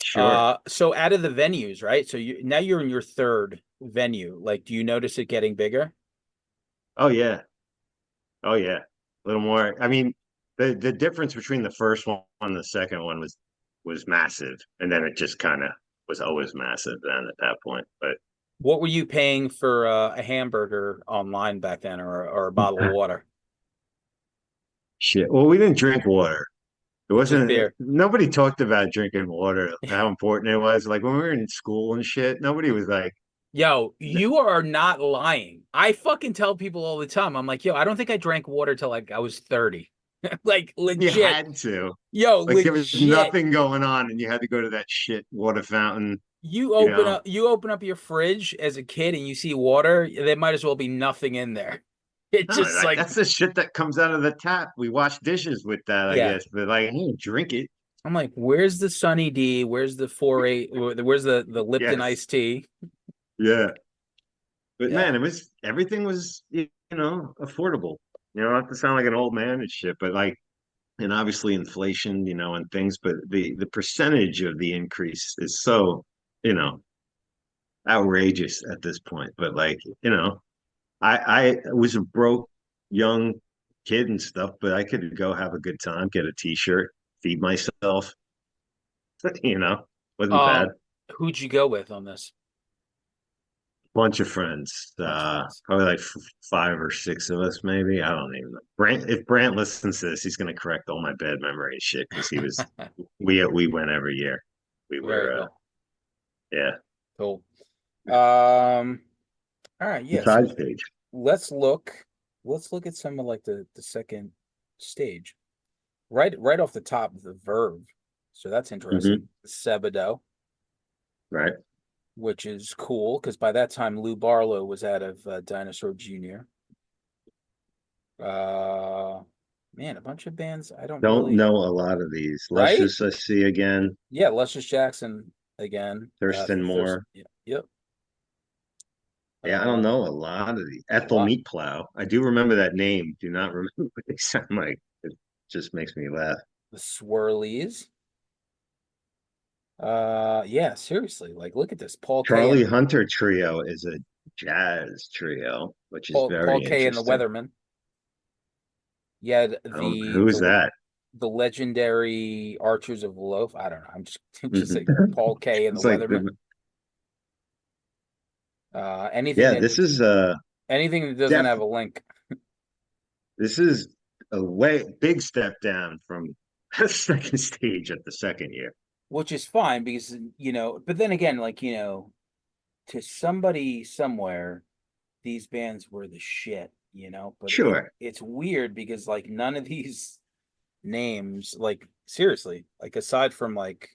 sure. So out of the venues, right? So you're in your third venue. Like, do you notice it getting bigger? Oh yeah. Oh yeah, a little more. I mean, the difference between the first one and the second one was massive, and then it just kind of was always massive then at that point. But What were you paying for a hamburger online back then, or a bottle of water? shit, well, we didn't drink water. It Just wasn't. beer. Nobody talked about drinking water, how important it was. Like when we were in school and shit, nobody was like, Yo, you are not lying. I fucking tell people all the time. I'm like, yo, I don't think I drank water till like I was 30. Like You legit. had to. Yo, Like there was legit. nothing going on, and you had to go to that shit water fountain. You You open know? up you open up your fridge as a kid and you see water, there might as well be nothing in there. It's No, just like, that's the shit that comes out of the tap. We wash dishes with that, I yeah. guess. But like, I don't drink it. I'm like, where's the Sunny D? Where's the 4-8? Where's the Lipton Yes. iced tea? Yeah. But Yeah. man, everything was, affordable. Not to sound like an old man and shit, but like, and obviously inflation, and things, but the percentage of the increase is so, you know, outrageous at this point. But like, I was a broke young kid and stuff, but I could go have a good time, get a t-shirt, feed myself, wasn't bad. Who'd you go with on this? Bunch of friends, Bunch of friends. probably like five or six of us, maybe. I don't even know. If Brant listens to this, he's gonna correct all my bad memory and shit because we went every year. We Very were, cool. yeah. Cool. All right, yeah. So Besides page. let's look at some of like the second stage. Right off the top, the Verve. So that's interesting. Sebado, Right. which is cool because by that time Lou Barlow was out of Dinosaur Jr. Man, a bunch of bands I don't Don't really know a lot of these. right. Luscious, I see again. Yeah, Luscious Jackson again. Thurston Moore. Yeah, yep. Yeah, I don't know a lot of these. Ethel lot. Meat Plow. I do remember that name. Do not remember what they sound like. It just makes me laugh. The Swirlies. Yeah, seriously. Like, look at this. Paul K. Charlie and Hunter Trio is a jazz trio, which is very Paul K. and the interesting. Weathermen. Yeah, Who is that? the legendary Archers of Loaf. I don't know. I'm just like Paul K. and the It's like Weathermen. yeah, this is anything that doesn't have a link. This is a way big step down from the second stage at the second year. Which is fine because but then again, like, to somebody somewhere, these bands were the shit, but Sure. it's weird because like none of these names, like seriously, like aside from like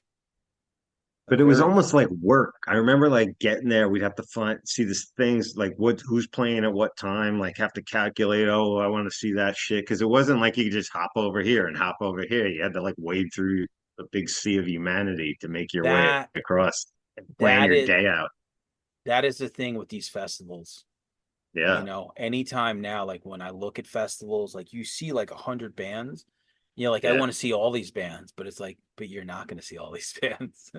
But it was almost like work. I remember like getting there, we'd have to see these things like who's playing at what time, like have to calculate, oh, I want to see that shit. Because it wasn't like you could just hop over here and hop over here. You had to like wade through a big sea of humanity to make your way across and plan your day out. That is the thing with these festivals. Yeah. Anytime now, like when I look at festivals, like you see like 100 bands. I Yeah. want to see all these bands, but it's like, but you're not going to see all these bands.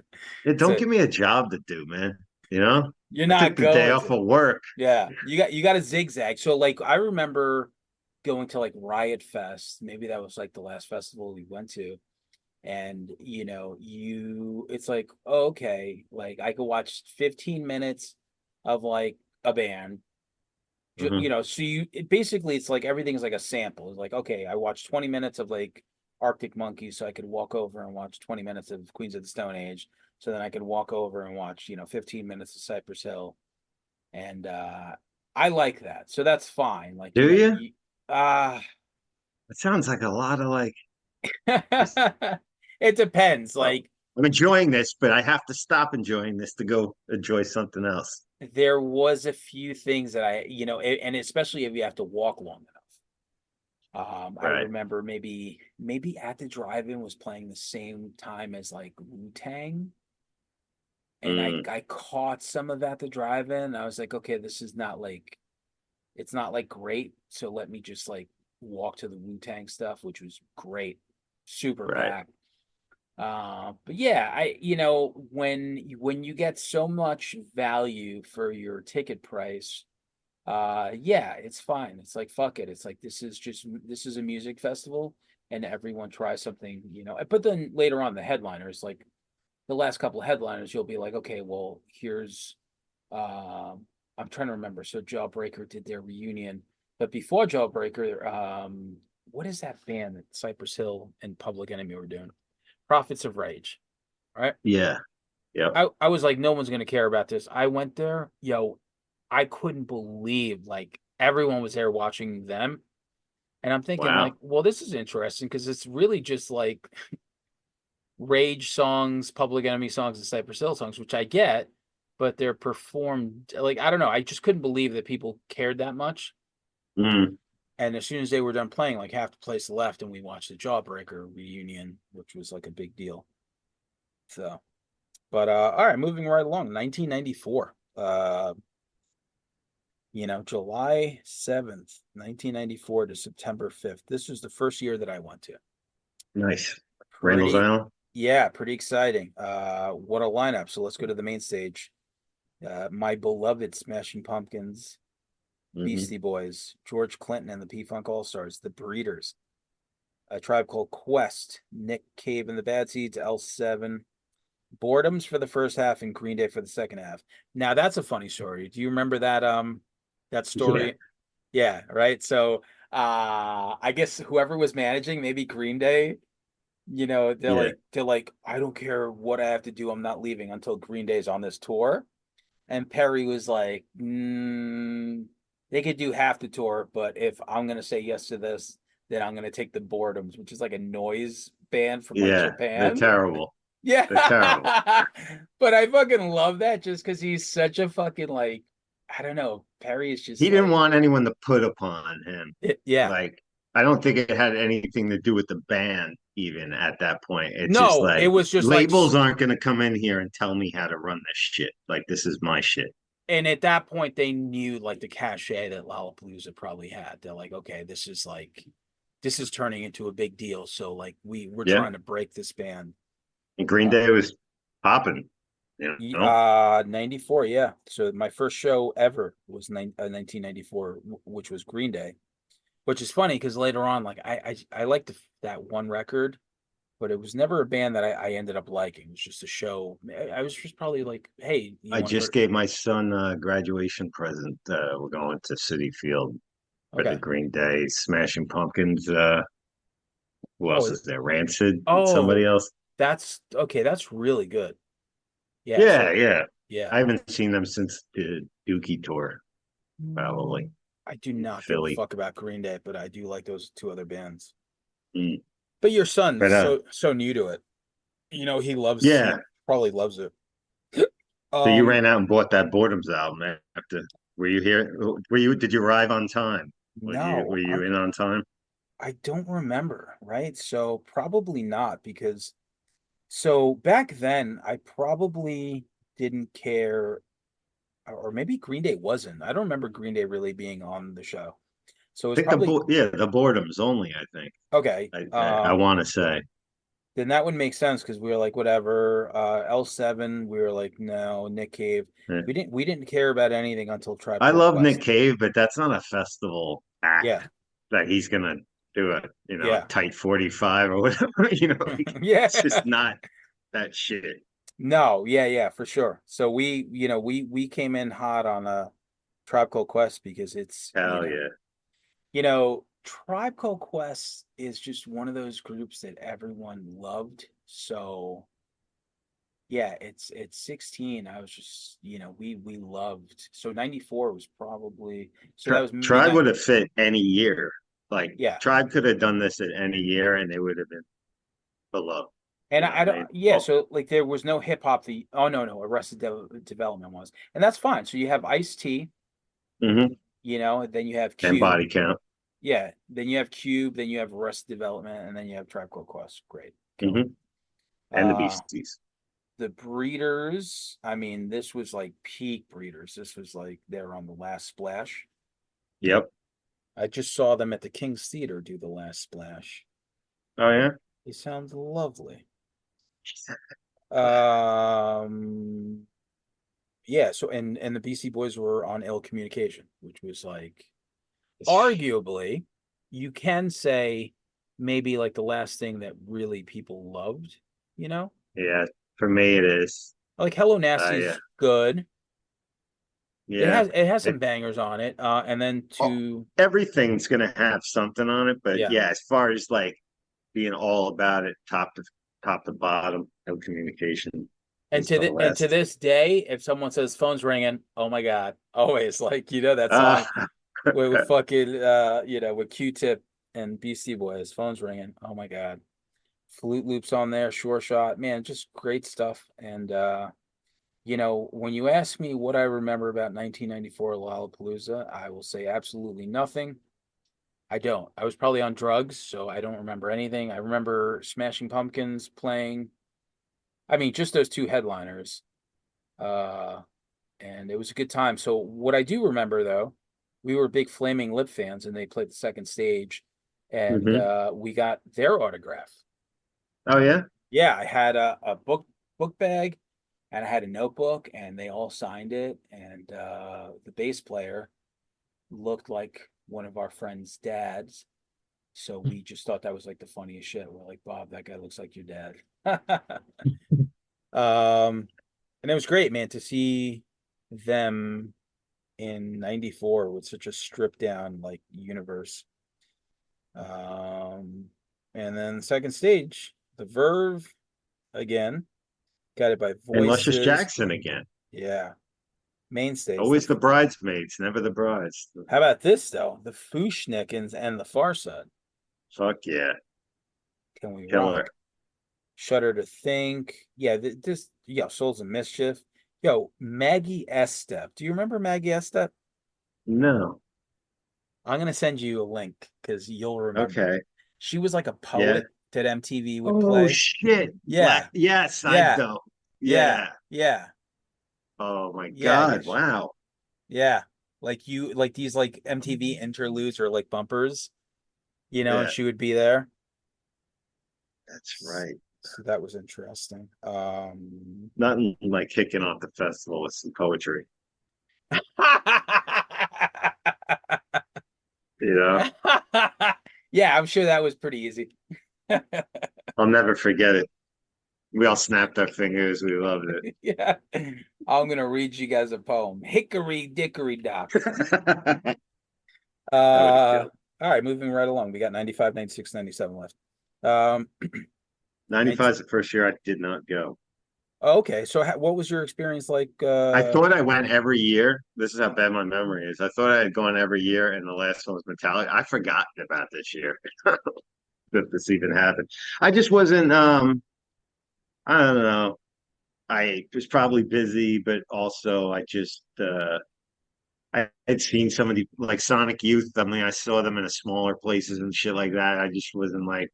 Don't give me a job to do, man. You're not I took the day off of work. Yeah, you got to zigzag. So like, I remember going to like Riot Fest. Maybe that was like the last festival we went to, and it's like, oh, okay, like I could watch 15 minutes of like a band. So basically it's like everything's like a sample. It's like, okay, I watched 20 minutes of like Arctic Monkeys, so I could walk over and watch 20 minutes of Queens of the Stone Age. So then I could walk over and watch, 15 minutes of Cypress Hill. And I like that. So that's fine. Like, do you? It sounds like a lot of like it depends. Like, I'm enjoying this, but I have to stop enjoying this to go enjoy something else. There was a few things that and especially if you have to walk long enough. Right. I remember maybe At the Drive-In was playing the same time as like Wu-Tang. And I caught some of At the Drive-In. I was like, okay, this is not like, it's not like great. So let me just like walk to the Wu-Tang stuff, which was great. Super packed. But yeah, when you get so much value for your ticket price, yeah, it's fine. It's like, fuck it. It's like, this is a music festival and everyone tries something, but then later on the headliners, like the last couple of headliners, you'll be like, okay, well, here's, I'm trying to remember. So Jawbreaker did their reunion, but before Jawbreaker, what is that band that Cypress Hill and Public Enemy were doing? Prophets of Rage, right? Yeah. I was like, no one's gonna care about this. I went there, I couldn't believe like everyone was there watching them, And I'm thinking Wow. like, well, this is interesting because it's really just like Rage songs, Public Enemy songs, and Cypress Hill songs, which I get, but they're performed like, I don't know. I just couldn't believe that people cared that much. Mm. And as soon as they were done playing, like half the place left, and we watched the Jawbreaker reunion, which was like a big deal. So, but all right, moving right along, 1994. July 7th, 1994 to September 5th. This was the first year that I went to. Nice. Randall's Pretty, Island. yeah, pretty exciting. What a lineup. So let's go to the main stage. My beloved Smashing Pumpkins, Beastie Boys, George Clinton and the P-Funk All-Stars, The Breeders, A Tribe Called Quest, Nick Cave and the Bad Seeds, L7, Boredoms for the first half and Green Day for the second half. Now that's a funny story. Do you remember that story? Yeah, right. So I guess whoever was managing, maybe Green Day, they're like, I don't care what I have to do, I'm not leaving until Green Day's on this tour. And Perry was like, they could do half the tour, but if I'm gonna say yes to this, then I'm gonna take the Boredoms, which is like a noise band from like Japan. They're terrible. Yeah. They're terrible. But I fucking love that just because he's such a fucking like, I don't know. Perry is just He didn't want anyone to put upon him. Yeah. Like, I don't think it had anything to do with the band even at that point. It's No, just like, it was just labels aren't going to come in here and tell me how to run this shit. Like, this is my shit. And at that point, they knew like the cachet that Lollapalooza probably had. They're like, okay, this is turning into a big deal. So like we're trying to break this band. And Green Day was popping. 94, yeah. So my first show ever was 1994, which was Green Day, which is funny because later on, like I liked that one record, but it was never a band that I ended up liking. It was just a show. I was just probably like, hey, I just gave my son a graduation present. We're going to City Field for the Green Day, Smashing Pumpkins. Who else is there? Rancid? Somebody else? That's okay. That's really good. Yeah. Yeah. I haven't seen them since the Dookie tour, probably. I do not Philly. give a fuck about Green Day, but I do like those two other bands. Mm. But your son's so new to it. He loves. Yeah. He probably loves it. So you ran out and bought that Boredoms album after. Were you here? Did you arrive on time? No. Were you in on time? I don't remember. Right. So probably not because. So back then, I probably didn't care, or maybe Green Day wasn't. I don't remember Green Day really being on the show. So it's probably the Boredoms only. I think. Okay. I want to say. Then that would make sense because we were like, whatever. L7, we were like, no. Nick Cave, we didn't care about anything until Tribe. I love Nick Cave, but that's not a festival act. Yeah. That he's gonna do a tight 45 or whatever. It's just not that shit. No, yeah, for sure. So we came in hot on a Tribe Called Quest because it's Tribe Called Quest is just one of those groups that everyone loved. So yeah, it's 16. I was just we loved. So 94 was probably that was Tribe would have fit any year. Like Tribe could have done this at any year and they would have been below. And I don't so like there was no hip hop no, Arrested Development was. And that's fine. So you have Ice-T, then you have Cube. And Body Count. Yeah. Then you have Cube, then you have Arrested Development, and then you have Tribe Called Quest. Great. And the Beasties. The Breeders, I mean, this was like peak Breeders. This was like they're on the last splash. Yep. I just saw them at the King's Theater do the last splash. Oh yeah? They sound lovely. Yeah, so and the BC Boys were on Ill Communication, which was like arguably you can say maybe like the last thing that really people loved, Yeah, for me it is. Like Hello Nasty is good. Yeah, it has some bangers on it. And then everything's gonna have something on it, but as far as like being all about it, top to bottom, no communication. And to this day, if someone says phone's ringing, oh my God, always like that song with fucking with Q-Tip and Beastie Boys. Phone's ringing. Oh my God. Flute Loops on there, Sure Shot. Man, just great stuff. And when you ask me what I remember about 1994 Lollapalooza, I will say absolutely nothing. I don't. I was probably on drugs, so I don't remember anything. I remember Smashing Pumpkins playing. I mean, just those two headliners. And it was a good time. So what I do remember though, we were big Flaming Lip fans, and they played the second stage, and we got their autograph. Oh yeah. Yeah, I had a book bag, and I had a notebook, and they all signed it. And the bass player looked like one of our friends' dads, so we just thought that was like the funniest shit. We're like, Bob, that guy looks like your dad. And it was great, man, to see them in 94 with such a stripped down like universe. And then second stage, the Verve again, guided by And Luscious Voices. Jackson again. Yeah. Mainstays. Always the bridesmaids, never the brides. How about this though? The Fushnikins and the Far Side. Fuck yeah. Can we Killer. rock? Shudder to Think. Yeah, Souls of Mischief. Yo, Maggie Estep. Do you remember Maggie Estep? No. I'm gonna send you a link because you'll remember. Okay. She was like a poet that MTV would Oh play. shit. Yeah. Yes, Yeah. I know. Yeah. Yeah. Oh my Yeah, God. Wow. Yeah. Like these like MTV interludes or like bumpers, Yeah. and she would be there. That's right. So that was interesting. Nothing like kicking off the festival with some poetry. Yeah, I'm sure that was pretty easy. I'll never forget it. We all snapped our fingers. We loved it. Yeah. I'm gonna read you guys a poem. Hickory dickory dock. All right, moving right along. We got 95, 96, 97 left. 95 is the first year I did not go. Okay, so what was your experience like? I thought I went every year. This is how bad my memory is. I thought I had gone every year, and the last one was Metallica. I forgot about this year that this even happened. I just wasn't. I don't know. I was probably busy, but also I just I had seen some of the like Sonic Youth. I mean, I saw them in a smaller places and shit like that. I just wasn't like,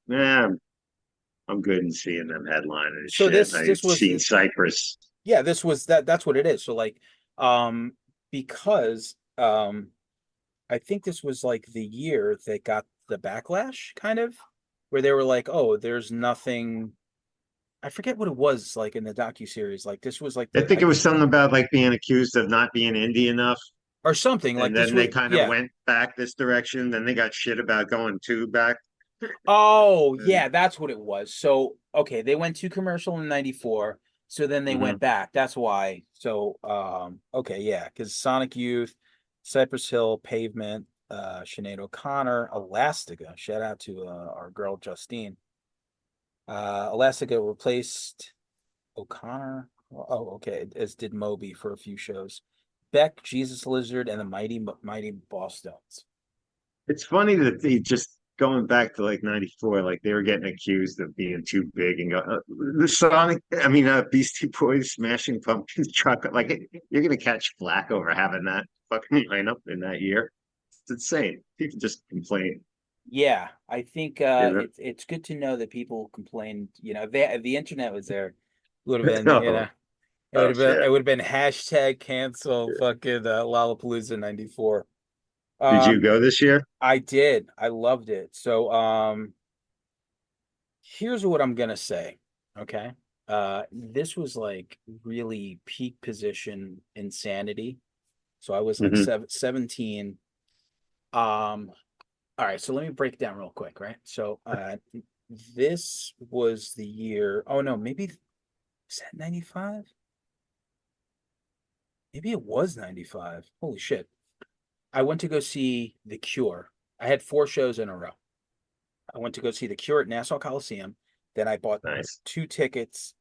I'm good in seeing them headline and So shit. this was seen Cypress. Yeah, this was that's what it is. So like because I think this was like the year that got the backlash kind of where they were like, "Oh, there's nothing." I forget what it was like in the docu-series. Like this was like I think it was something about like being accused of not being indie enough or something like and this then was they kind of went back this direction. Then they got shit about going too back. Oh, yeah, that's what it was. So, okay, they went to commercial in 94, so then they went back. That's why. So, okay, yeah, because Sonic Youth, Cypress Hill, Pavement, Sinead O'Connor, Elastica. Shout out to our girl Justine. Elastica replaced O'Connor. Oh, okay, as did Moby for a few shows. Beck, Jesus Lizard, and the Mighty Boss Stones. It's funny that they just going back to like 94, like they were getting accused of being too big and go, the Sonic, I mean, Beastie Boys, Smashing Pumpkins, Chocolate, like you're going to catch flack over having that fucking lineup in that year. It's insane. People just complain. Yeah, I think it's good to know that people complained. If the internet was there, it would have been, it would have been hashtag cancel fucking Lollapalooza 94. Did you go this year? I did. I loved it. So here's what I'm gonna say. Okay. This was like really peak position insanity. So I was like 17. All right, so let me break it down real quick, right? So this was the year. Oh no, maybe is that 95? Maybe it was 95. Holy shit. I went to go see The Cure. I had 4 shows in a row. I went to go see The Cure at Nassau Coliseum. Then I bought 2 tickets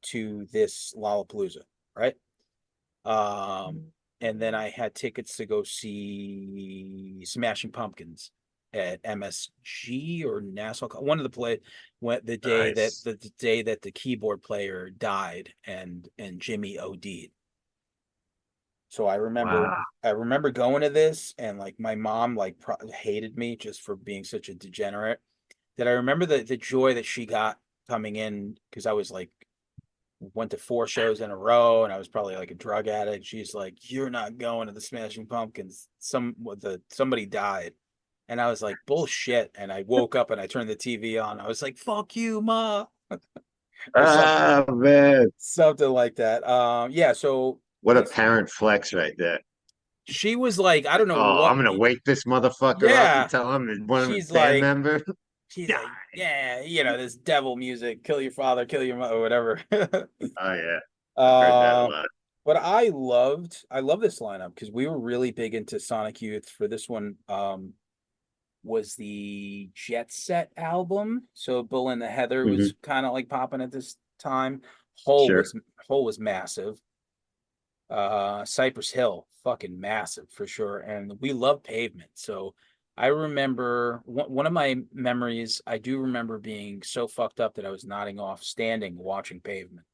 to this Lollapalooza, right? And then I had tickets to go see Smashing Pumpkins at MSG or Nassau. One of the when the day Nice. that the day that the keyboard player died and Jimmy OD'd. So Wow. I remember going to this, and like my mom like hated me just for being such a degenerate. That I remember the joy that she got coming in, because I was like went to 4 shows in a row, and I was probably like a drug addict. She's like, "You're not going to the Smashing Pumpkins. Somebody died." And I was like, "Bullshit." And I woke up and I turned the TV on. I was like, "Fuck you, Ma." Or Ah, man. something like that. Yeah, so What a this parent flex right there. she was like, I don't know Oh, what. I'm gonna wake this motherfucker up and Yeah, tell him that one of his she's band like, members she's died. like, yeah, this devil music, kill your father, kill your mother, or whatever. Oh yeah, I've heard that a lot. But I love this lineup because we were really big into Sonic Youth. For this one, was the Jet Set album. So Bull and the Heather Hmm. was kind of like popping at this time. Hole Sure. was Hole was massive. Cypress Hill, fucking massive for sure. And we love Pavement. So I remember one of my memories, I do remember being so fucked up that I was nodding off standing watching Pavement.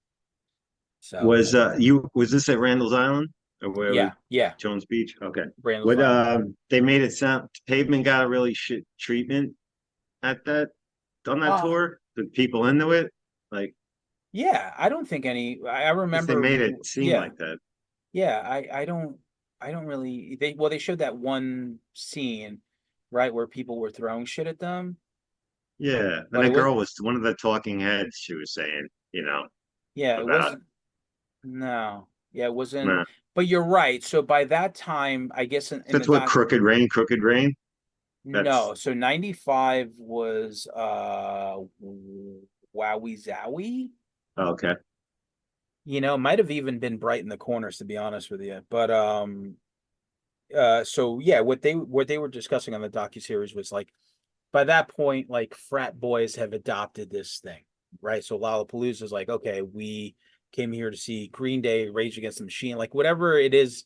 So Was this at Randall's Island or where was yeah, Jones Beach? Okay. Randall's What Island. they made it sound Pavement got a really shit treatment at that on that Uh tour? The people into it? Like yeah, I don't think I guess they remember. made it seem Yeah, like that. yeah, I don't really. They showed that one scene, right, where people were throwing shit at them, Yeah. And but that it was girl was one of the talking heads, she was saying, yeah, it about wasn't. No, yeah, it wasn't. nah. But you're right. So by that time, I guess in the That's what doc, Crooked Rain? That's no. So 95 was Wowie Zowie. okay. Might have even been Bright in the Corners, to be honest with you. But so yeah, what they were discussing on the docu-series was like, by that point, like frat boys have adopted this thing, right? So Lollapalooza is like, okay, we came here to see Green Day, Rage Against the Machine, like whatever it is,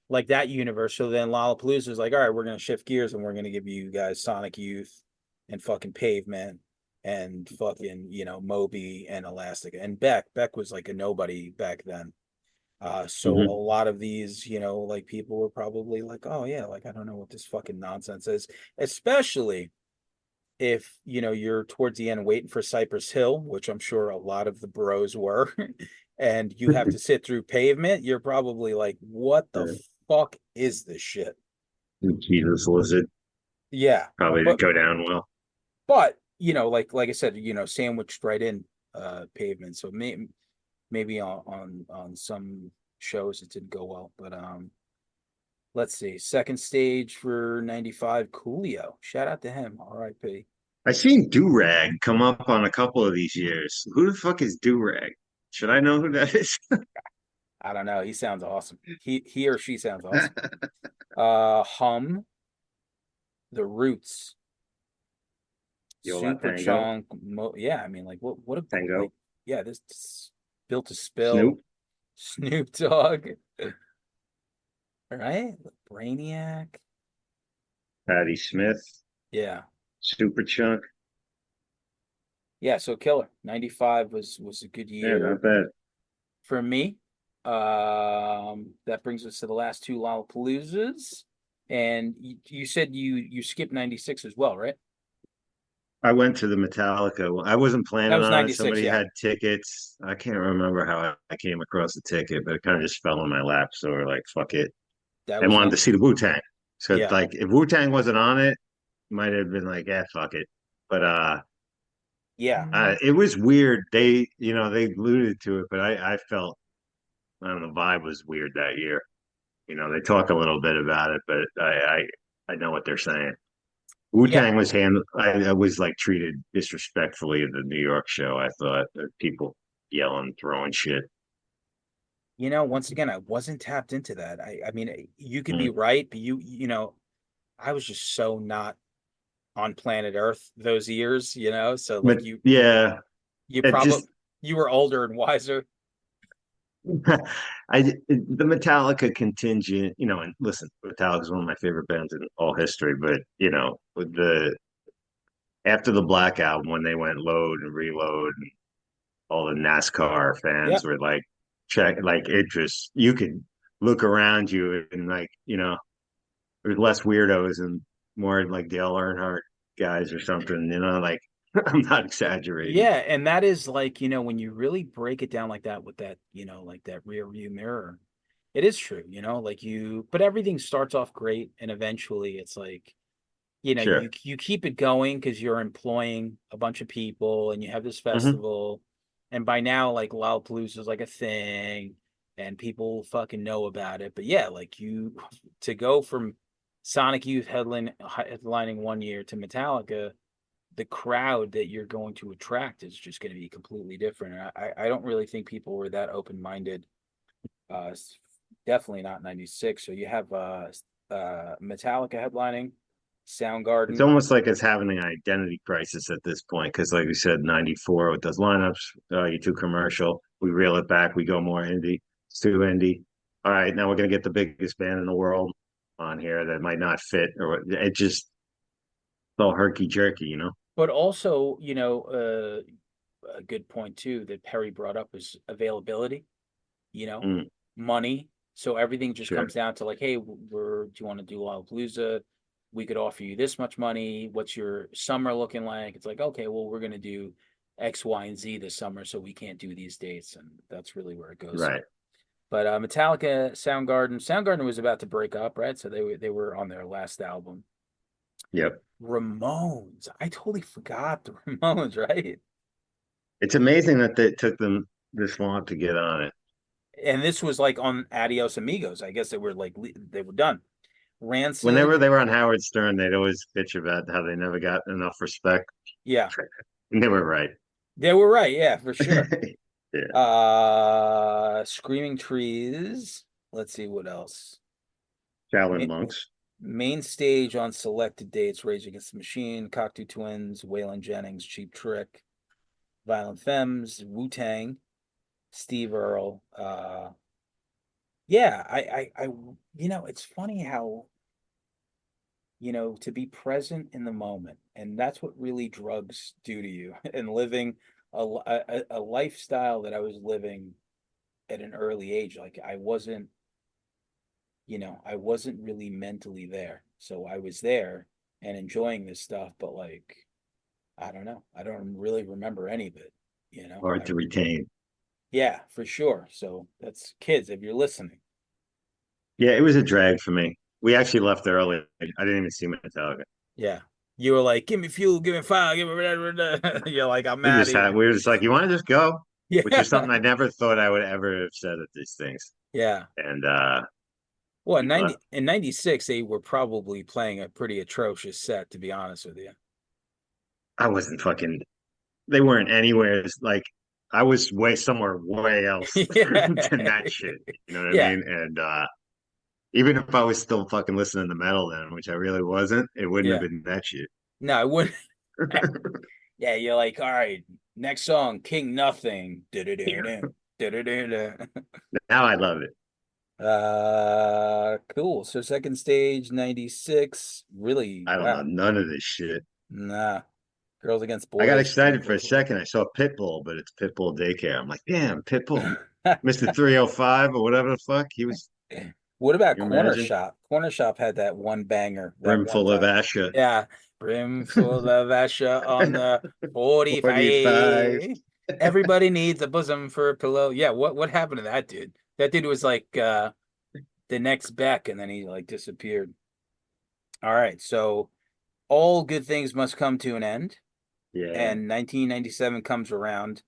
like that universe. So then Lollapalooza is like, all right, we're gonna shift gears and we're gonna give you guys Sonic Youth and fucking Pavement and fucking Moby and Elastic and Beck. Beck was like a nobody back then. So a Hmm. lot of these, like people were probably like, oh yeah, like I don't know what this fucking nonsense is, especially if you're towards the end waiting for Cypress Hill, which I'm sure a lot of the bros were, and you have to sit through Pavement. You're probably like, what the fuck is this shit? Jesus was it Yeah, probably didn't but go down well. like I said, sandwiched right in Pavement. So maybe on some shows it didn't go well, but let's see. Second stage for 95, Coolio. Shout out to him. R.I.P. I seen Durag come up on a couple of these years. Who the fuck is Durag? Should I know who that is? I don't know. He sounds awesome. He or she sounds awesome. Hum, The Roots, You a Super Tango? Chunk. Yeah, I mean, like what a Tango? yeah, this Built to Spill, Snoop? Snoop Dogg. All right, Brainiac. Patti Smith? Yeah, Super Chunk? yeah. So Killer 95 was a good Yeah, year not bad. for me. That brings us to the last two Lollapaloozas, and you said you skipped 96 as well, right? I went to the Metallica one. I wasn't That planning was on it. 96. Somebody Yeah, had tickets. I can't remember how I came across the ticket, but it kind of just fell in my lap. So we're like, fuck it. that And was wanted not. to see the Wu-Tang. So Yeah, like if Wu-Tang wasn't on it, might have been like, yeah, fuck it. But yeah. it was weird. They alluded to it, but I felt I don't know, the vibe was weird that year. They talk a little bit about it, but I know what they're saying. Wu Yeah. Tang was I was like treated disrespectfully at the New York show. I thought people yelling, throwing shit. Once again, I wasn't tapped into that. I mean, you could be Mm. right, but I was just so not on planet Earth those years, so But like you yeah, you it probably just you were older and wiser. The Metallica contingent, you know, and listen, Metallica is one of my favorite bands in all history, but you know, with the after the Black Album when they went load and reload, and all the NASCAR Yeah. fans were like, check, like it just you could look around you and like, you know, there's less weirdos and more like Dale Earnhardt guys or something, you know, like I'm not exaggerating. Yeah, and that is like, when you really break it down like that with that, like that rear view mirror, it is true, like but everything starts off great and eventually it's like, Sure. you keep it going because you're employing a bunch of people and you have this Hmm. festival. And by now, like Lollapalooza is like a thing and people fucking know about it. But yeah, like to go from Sonic Youth headlining one year to Metallica, the crowd that you're going to attract is just going to be completely different. And I don't really think people were that open-minded. Definitely not 96. So you have Metallica headlining, It's Soundgarden. almost like it's having an identity crisis at this point because, like we said, '94 with those lineups, you're too commercial. We reel it back. We go more indie. It's too indie. All right, now we're gonna get the biggest band in the world on here that might not fit, or it just it's all herky jerky, you know. But also, a good point too that Perry brought up is availability, you know, Mm, money. So everything just sure. comes down to like, hey, do you want to do Lollapalooza? We could offer you this much money. What's your summer looking like? It's like, okay, well, we're gonna do X, Y, and Z this summer, so we can't do these dates, and that's really where it goes. Right. But Metallica, Soundgarden was about to break up, right? So they were on their last album. Yep. Ramones, I totally forgot the Ramones, right? It's amazing that it took them this long to get on it. And this was like on Adios Amigos. I guess they were like they were done. Whenever Rancid, they were on Howard Stern, they'd always bitch about how they never got enough respect. yeah, And they were right. they were right, yeah, for sure. Yeah. Screaming Trees. Let's see what else. Shaolin Ma- monks. Main stage on selected dates: Rage Against the Machine, Cocteau Twins, Waylon Jennings, Cheap Trick, Violent Femmes, Wu Tang, Steve Earle. Yeah, it's funny how to be present in the moment. And that's what really drugs do to you. And living a lifestyle that I was living at an early age, like I wasn't really mentally there. So I was there and enjoying this stuff, but like, I don't know. I don't really remember any of it, you know? Hard to retain. Yeah, for sure. So that's kids, if you're listening. Yeah, it was a drag for me. We actually left early. I didn't even see Metallica. Yeah. You were like, give me fuel, give me fire, give me You're like, I'm out of here. We were just like, you want to just go? Which is something Yeah. I never thought I would ever have said at these things. Yeah. And Well, we left. in 96, they were probably playing a pretty atrocious set, to be honest with you. I wasn't fucking they weren't anywhere like I was way somewhere way else than Yeah. that shit. You know what I Yeah. mean? And even if I was still fucking listening to metal then, which I really wasn't, it wouldn't have Yeah. been that shit. No, I wouldn't. Yeah, you're like, all right, next song, King Nothing. Du-du-du-du, du-du-du-du. Now I love it. Cool. So second stage, 96. Really, I don't know wow. none of this shit. Nah. Girls Against I got Boys, excited for a 94. second. I saw Pitbull, but it's Pitbull Daycare. I'm like, damn, Pitbull, Mr. 305 or whatever the fuck. He was, What about you Corner imagine? Shop? Corner Shop had that one banger that one Brimful of time. Asha. Yeah. Brimful of Asha on the 45. 45. Everybody needs a bosom for a pillow. Yeah, what happened to that dude? That dude was like the next Beck, and then he like disappeared. All right, so all good things must come to an end, Yeah. and 1997 comes around.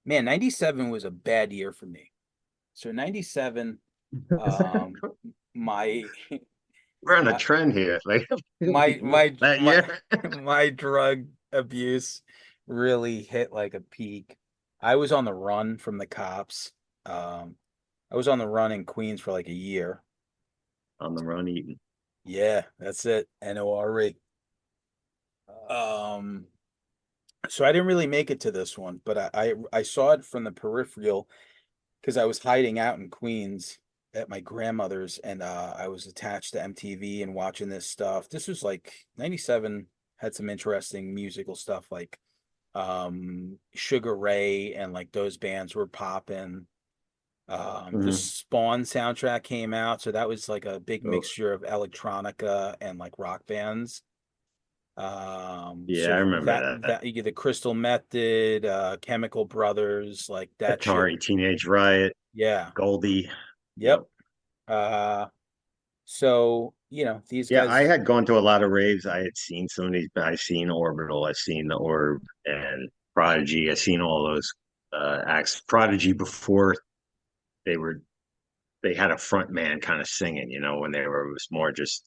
Man, 97 was a bad year for me. So 97, my We're on a my trend here. Like my my that my year. my drug abuse really hit like a peak. I was on the run from the cops. Um, I was on the run in Queens for like a year. On the run eating. Yeah, that's it. NORE. Um, so I didn't really make it to this one, but I saw it from the peripheral. because I was hiding out in Queens at my grandmother's, and I was attached to MTV and watching this stuff. This was like 97, had some interesting musical stuff like Sugar Ray and like those bands were popping. The Spawn soundtrack came out, so that was like a big mixture of electronica and like rock bands. Yeah, So I remember that. the Crystal Method, Chemical Brothers, like that shit. Atari Teenage Riot, Yeah. Goldie. Yep. So these Yeah, guys. I had gone to a lot of raves. I had seen some of these. I've seen Orbital. I've seen the Orb and Prodigy. I've seen all those acts. Prodigy before they had a front man kind of singing. When it was more just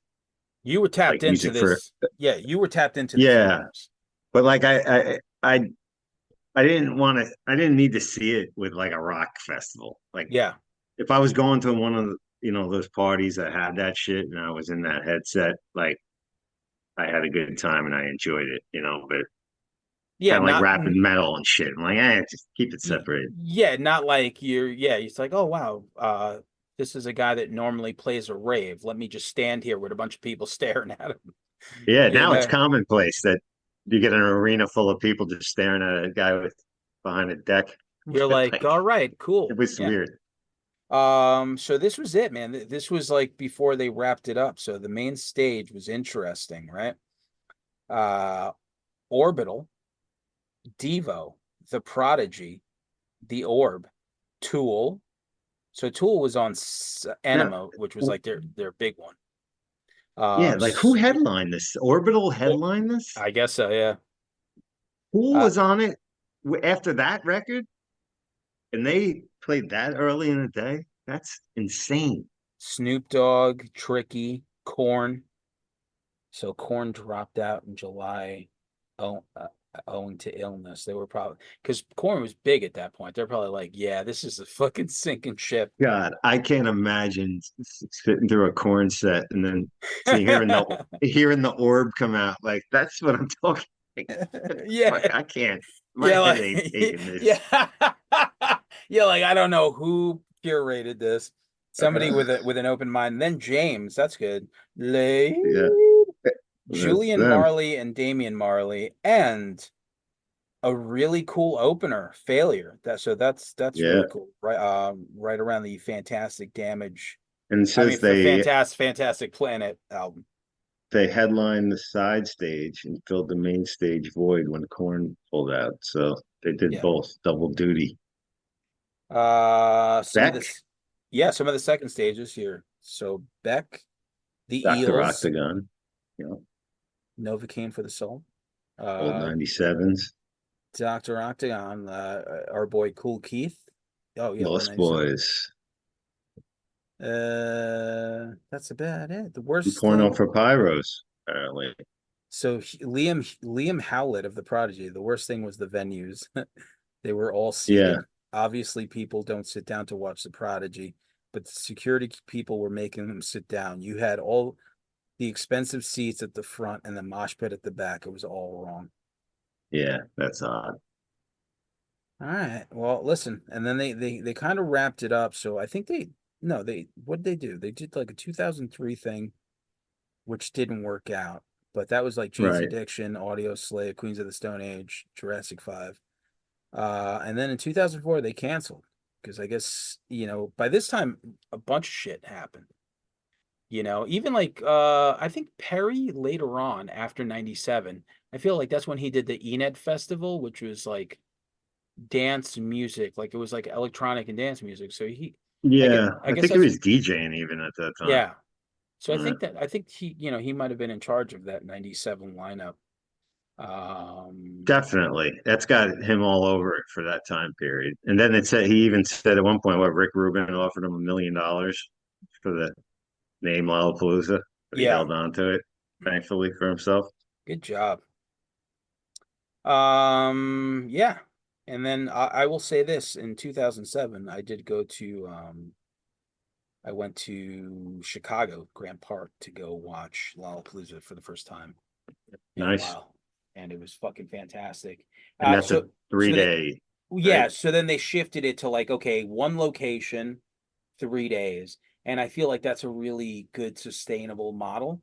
You were tapped like into music for. this. Yeah, you were tapped into this. Yeah, universe. but like I didn't want to. I didn't need to see it with like a rock festival. Like, Yeah. if I was going to one of the those parties that had that shit and I was in that headset, like I had a good time and I enjoyed it. But Yeah, kind of like not rapid metal and shit. I'm like, just keep it separated. yeah, not like it's like, oh wow, this is a guy that normally plays a rave. Let me just stand here with a bunch of people staring at him. Yeah, now it's commonplace that you get an arena full of people just staring at a guy behind a deck. You're like, all right, cool. It was weird. So this was it, man. This was like before they wrapped it up. So the main stage was interesting, right? Orbital, Devo, The Prodigy, The Orb, Tool. So Tool was on Animo, which was like their big one. Yeah, like who headlined this? Orbital headlined this? I guess so, yeah. Who was on it after that record? And they played that early in the day? That's insane. Snoop Dogg, Tricky, Korn. So Korn dropped out in July owing to illness. They were probably, because Korn was big at that point. They're probably like, yeah, this is a fucking sinking ship. God, I can't imagine sitting through a Korn set and then hearing the Orb come out. Like, that's what I'm talking. Yeah, like, I can't. My head ain't taking this. Yeah, yeah. Like, I don't know who curated this. Somebody with an open mind. And then James, that's good. Yeah. Julian Marley and Damian Marley, and a really cool opener, Failure. That's really cool. Right around the Fantastic Damage. And it says they Fantastic Planet album. They headlined the side stage and filled the main stage void when Korn pulled out. So they did both, double duty. Some of the second stages here. So Beck, the Dr. Eels, Octagon, Novocaine for the Soul, old 97s, Dr. Octagon, our boy Cool Keith. Oh yeah, Lost Boys. That's about it. The worst Porno for Pyros, apparently. So Liam Howlett of the Prodigy. The worst thing was the venues. They were all seated. Yeah. Obviously, people don't sit down to watch the Prodigy, but the security people were making them sit down. You had all the expensive seats at the front and the mosh pit at the back. It was all wrong. Yeah, that's odd. All right. Well, listen, and then they kind of wrapped it up. So I think what did they do? They did like a 2003 thing, which didn't work out. But that was like Jane's Addiction, Audio Slave, Queens of the Stone Age, Jurassic 5. And then in 2004, they canceled because I guess, by this time, a bunch of shit happened. Even like, I think Perry later on after 97, I feel like that's when he did the ENED Festival, which was like dance music. Like it was like electronic and dance music. So I guess he was DJing even at that time. Yeah. So I think he, he might have been in charge of that 97 lineup. Definitely. That's got him all over it for that time period. And then he even said at one point, Rick Rubin offered him $1 million for the name Lollapalooza, but he held on to it, thankfully, for himself. Good job. Yeah. And then I will say this, in 2007, I did go to I went to Chicago, Grant Park, to go watch Lollapalooza for the first time in a while. And it was fucking fantastic. And that's a 3-day Yeah, right? so then they shifted it to like, okay, one location, 3 days, and I feel like that's a really good sustainable model,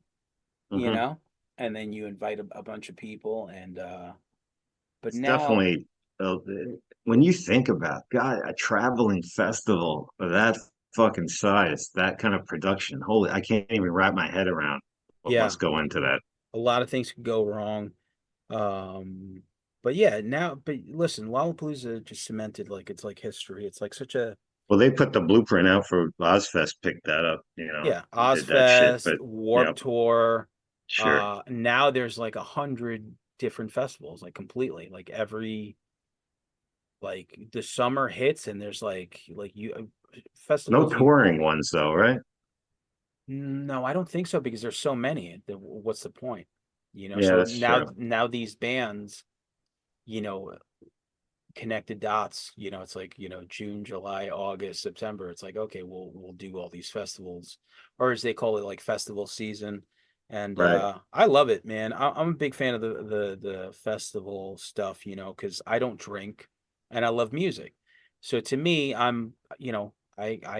you Hmm. know? And then you invite a bunch of people and but It's now definitely uh, when you think about God, a traveling festival of that fucking size, that kind of production. Holy, I can't even wrap my head around what yeah, must go into that. a lot of things could go wrong. Um but yeah, now but listen, Lollapalooza just cemented like it's like history. It's like such a Well, they put the blueprint out for Ozfest, picked that up, yeah, and did that shit. Ozfest, But yeah, Warp Tour. sure. Now there's like 100 different festivals, like completely. Like every like the summer hits and there's like you No festivals you touring ones though, right? no, I don't think so because there's so many. What's the point? Yeah, So that's now true. now these bands, you know, connected dots, it's like, June, July, August, September. It's like, okay, we'll do all these festivals, or as they call it, like festival season. And Right. I love it, man. I'm a big fan of the festival stuff, because I don't drink and I love music. So to me, I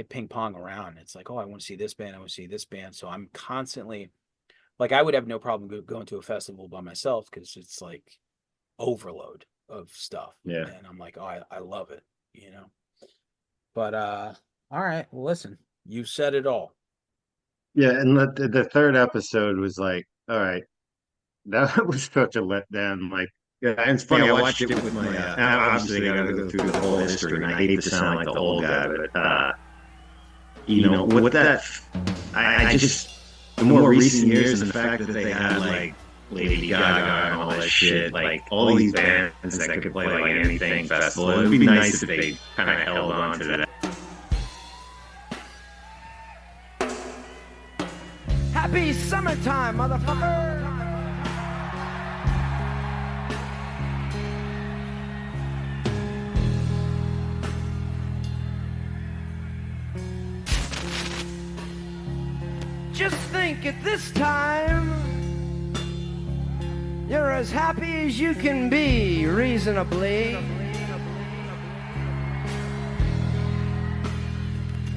ping pong around. It's like, oh, I want to see this band, I want to see this band. So I'm constantly like, I would have no problem going to a festival by myself because it's like overload of stuff. Yeah. And I'm like, oh, I love it. But all right, well, listen, you said it all. Yeah, and the third episode was like, all right, that was such a letdown. Like, yeah, and it's funny. I watched it with my. Obviously, I got to go through the whole history, and I hate to sound like the old guy, but with that, I just the more recent years and the fact that they had like Lady Gaga and all that shit, like all these bands that could play like anything festival. It would be nice if they kind of held on to that. Happy summertime, motherfucker! Just think at this time, you're as happy as you can be, reasonably.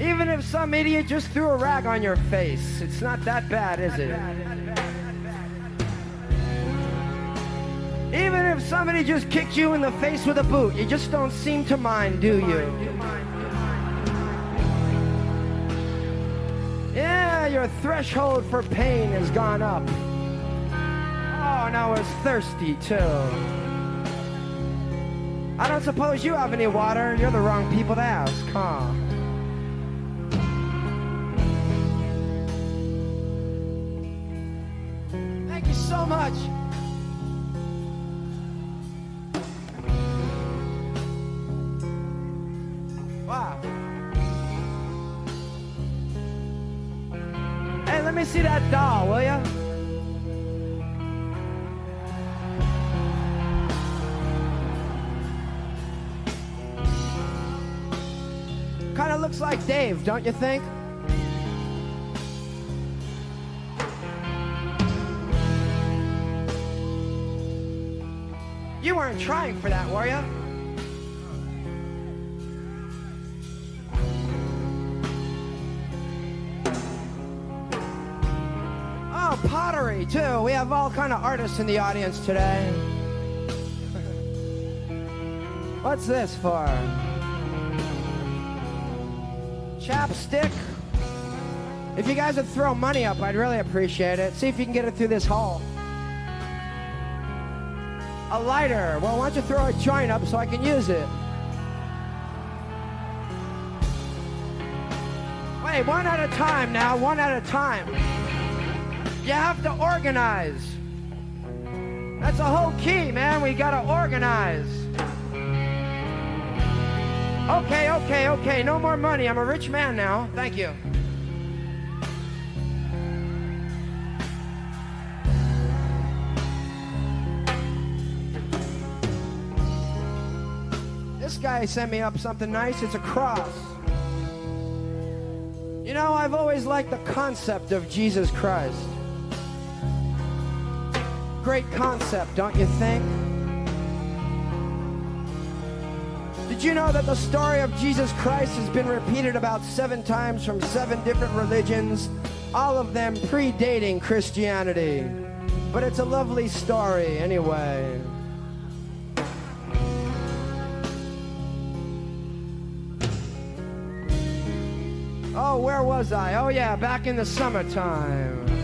Even if some idiot just threw a rag on your face, it's not that bad, is it? Even if somebody just kicked you in the face with a boot, you just don't seem to mind, do you? Yeah, your threshold for pain has gone up. Oh, now it's thirsty, too. I don't suppose you have any water. You're the wrong people to ask, huh? Thank you so much. Wow. Hey, let me see that doll, will ya? Kind of looks like Dave, don't you think? You weren't trying for that, were you? Oh, pottery, too. We have all kind of artists in the audience today. What's this for? Chapstick? If you guys would throw money up, I'd really appreciate it. See if you can get it through this hole. A lighter. Well, why don't you throw a joint up so I can use it? Wait, one at a time now, one at a time. You have to organize. That's the whole key, man. We gotta organize. Okay. No more money. I'm a rich man now. Thank you. This guy sent me up something nice. It's a cross. You know, I've always liked the concept of Jesus Christ. Great concept, don't you think? Did you know that the story of Jesus Christ has been repeated about 7 times from 7 different religions, all of them predating Christianity? But it's a lovely story anyway. Oh, where was I? Oh yeah, back in the summertime.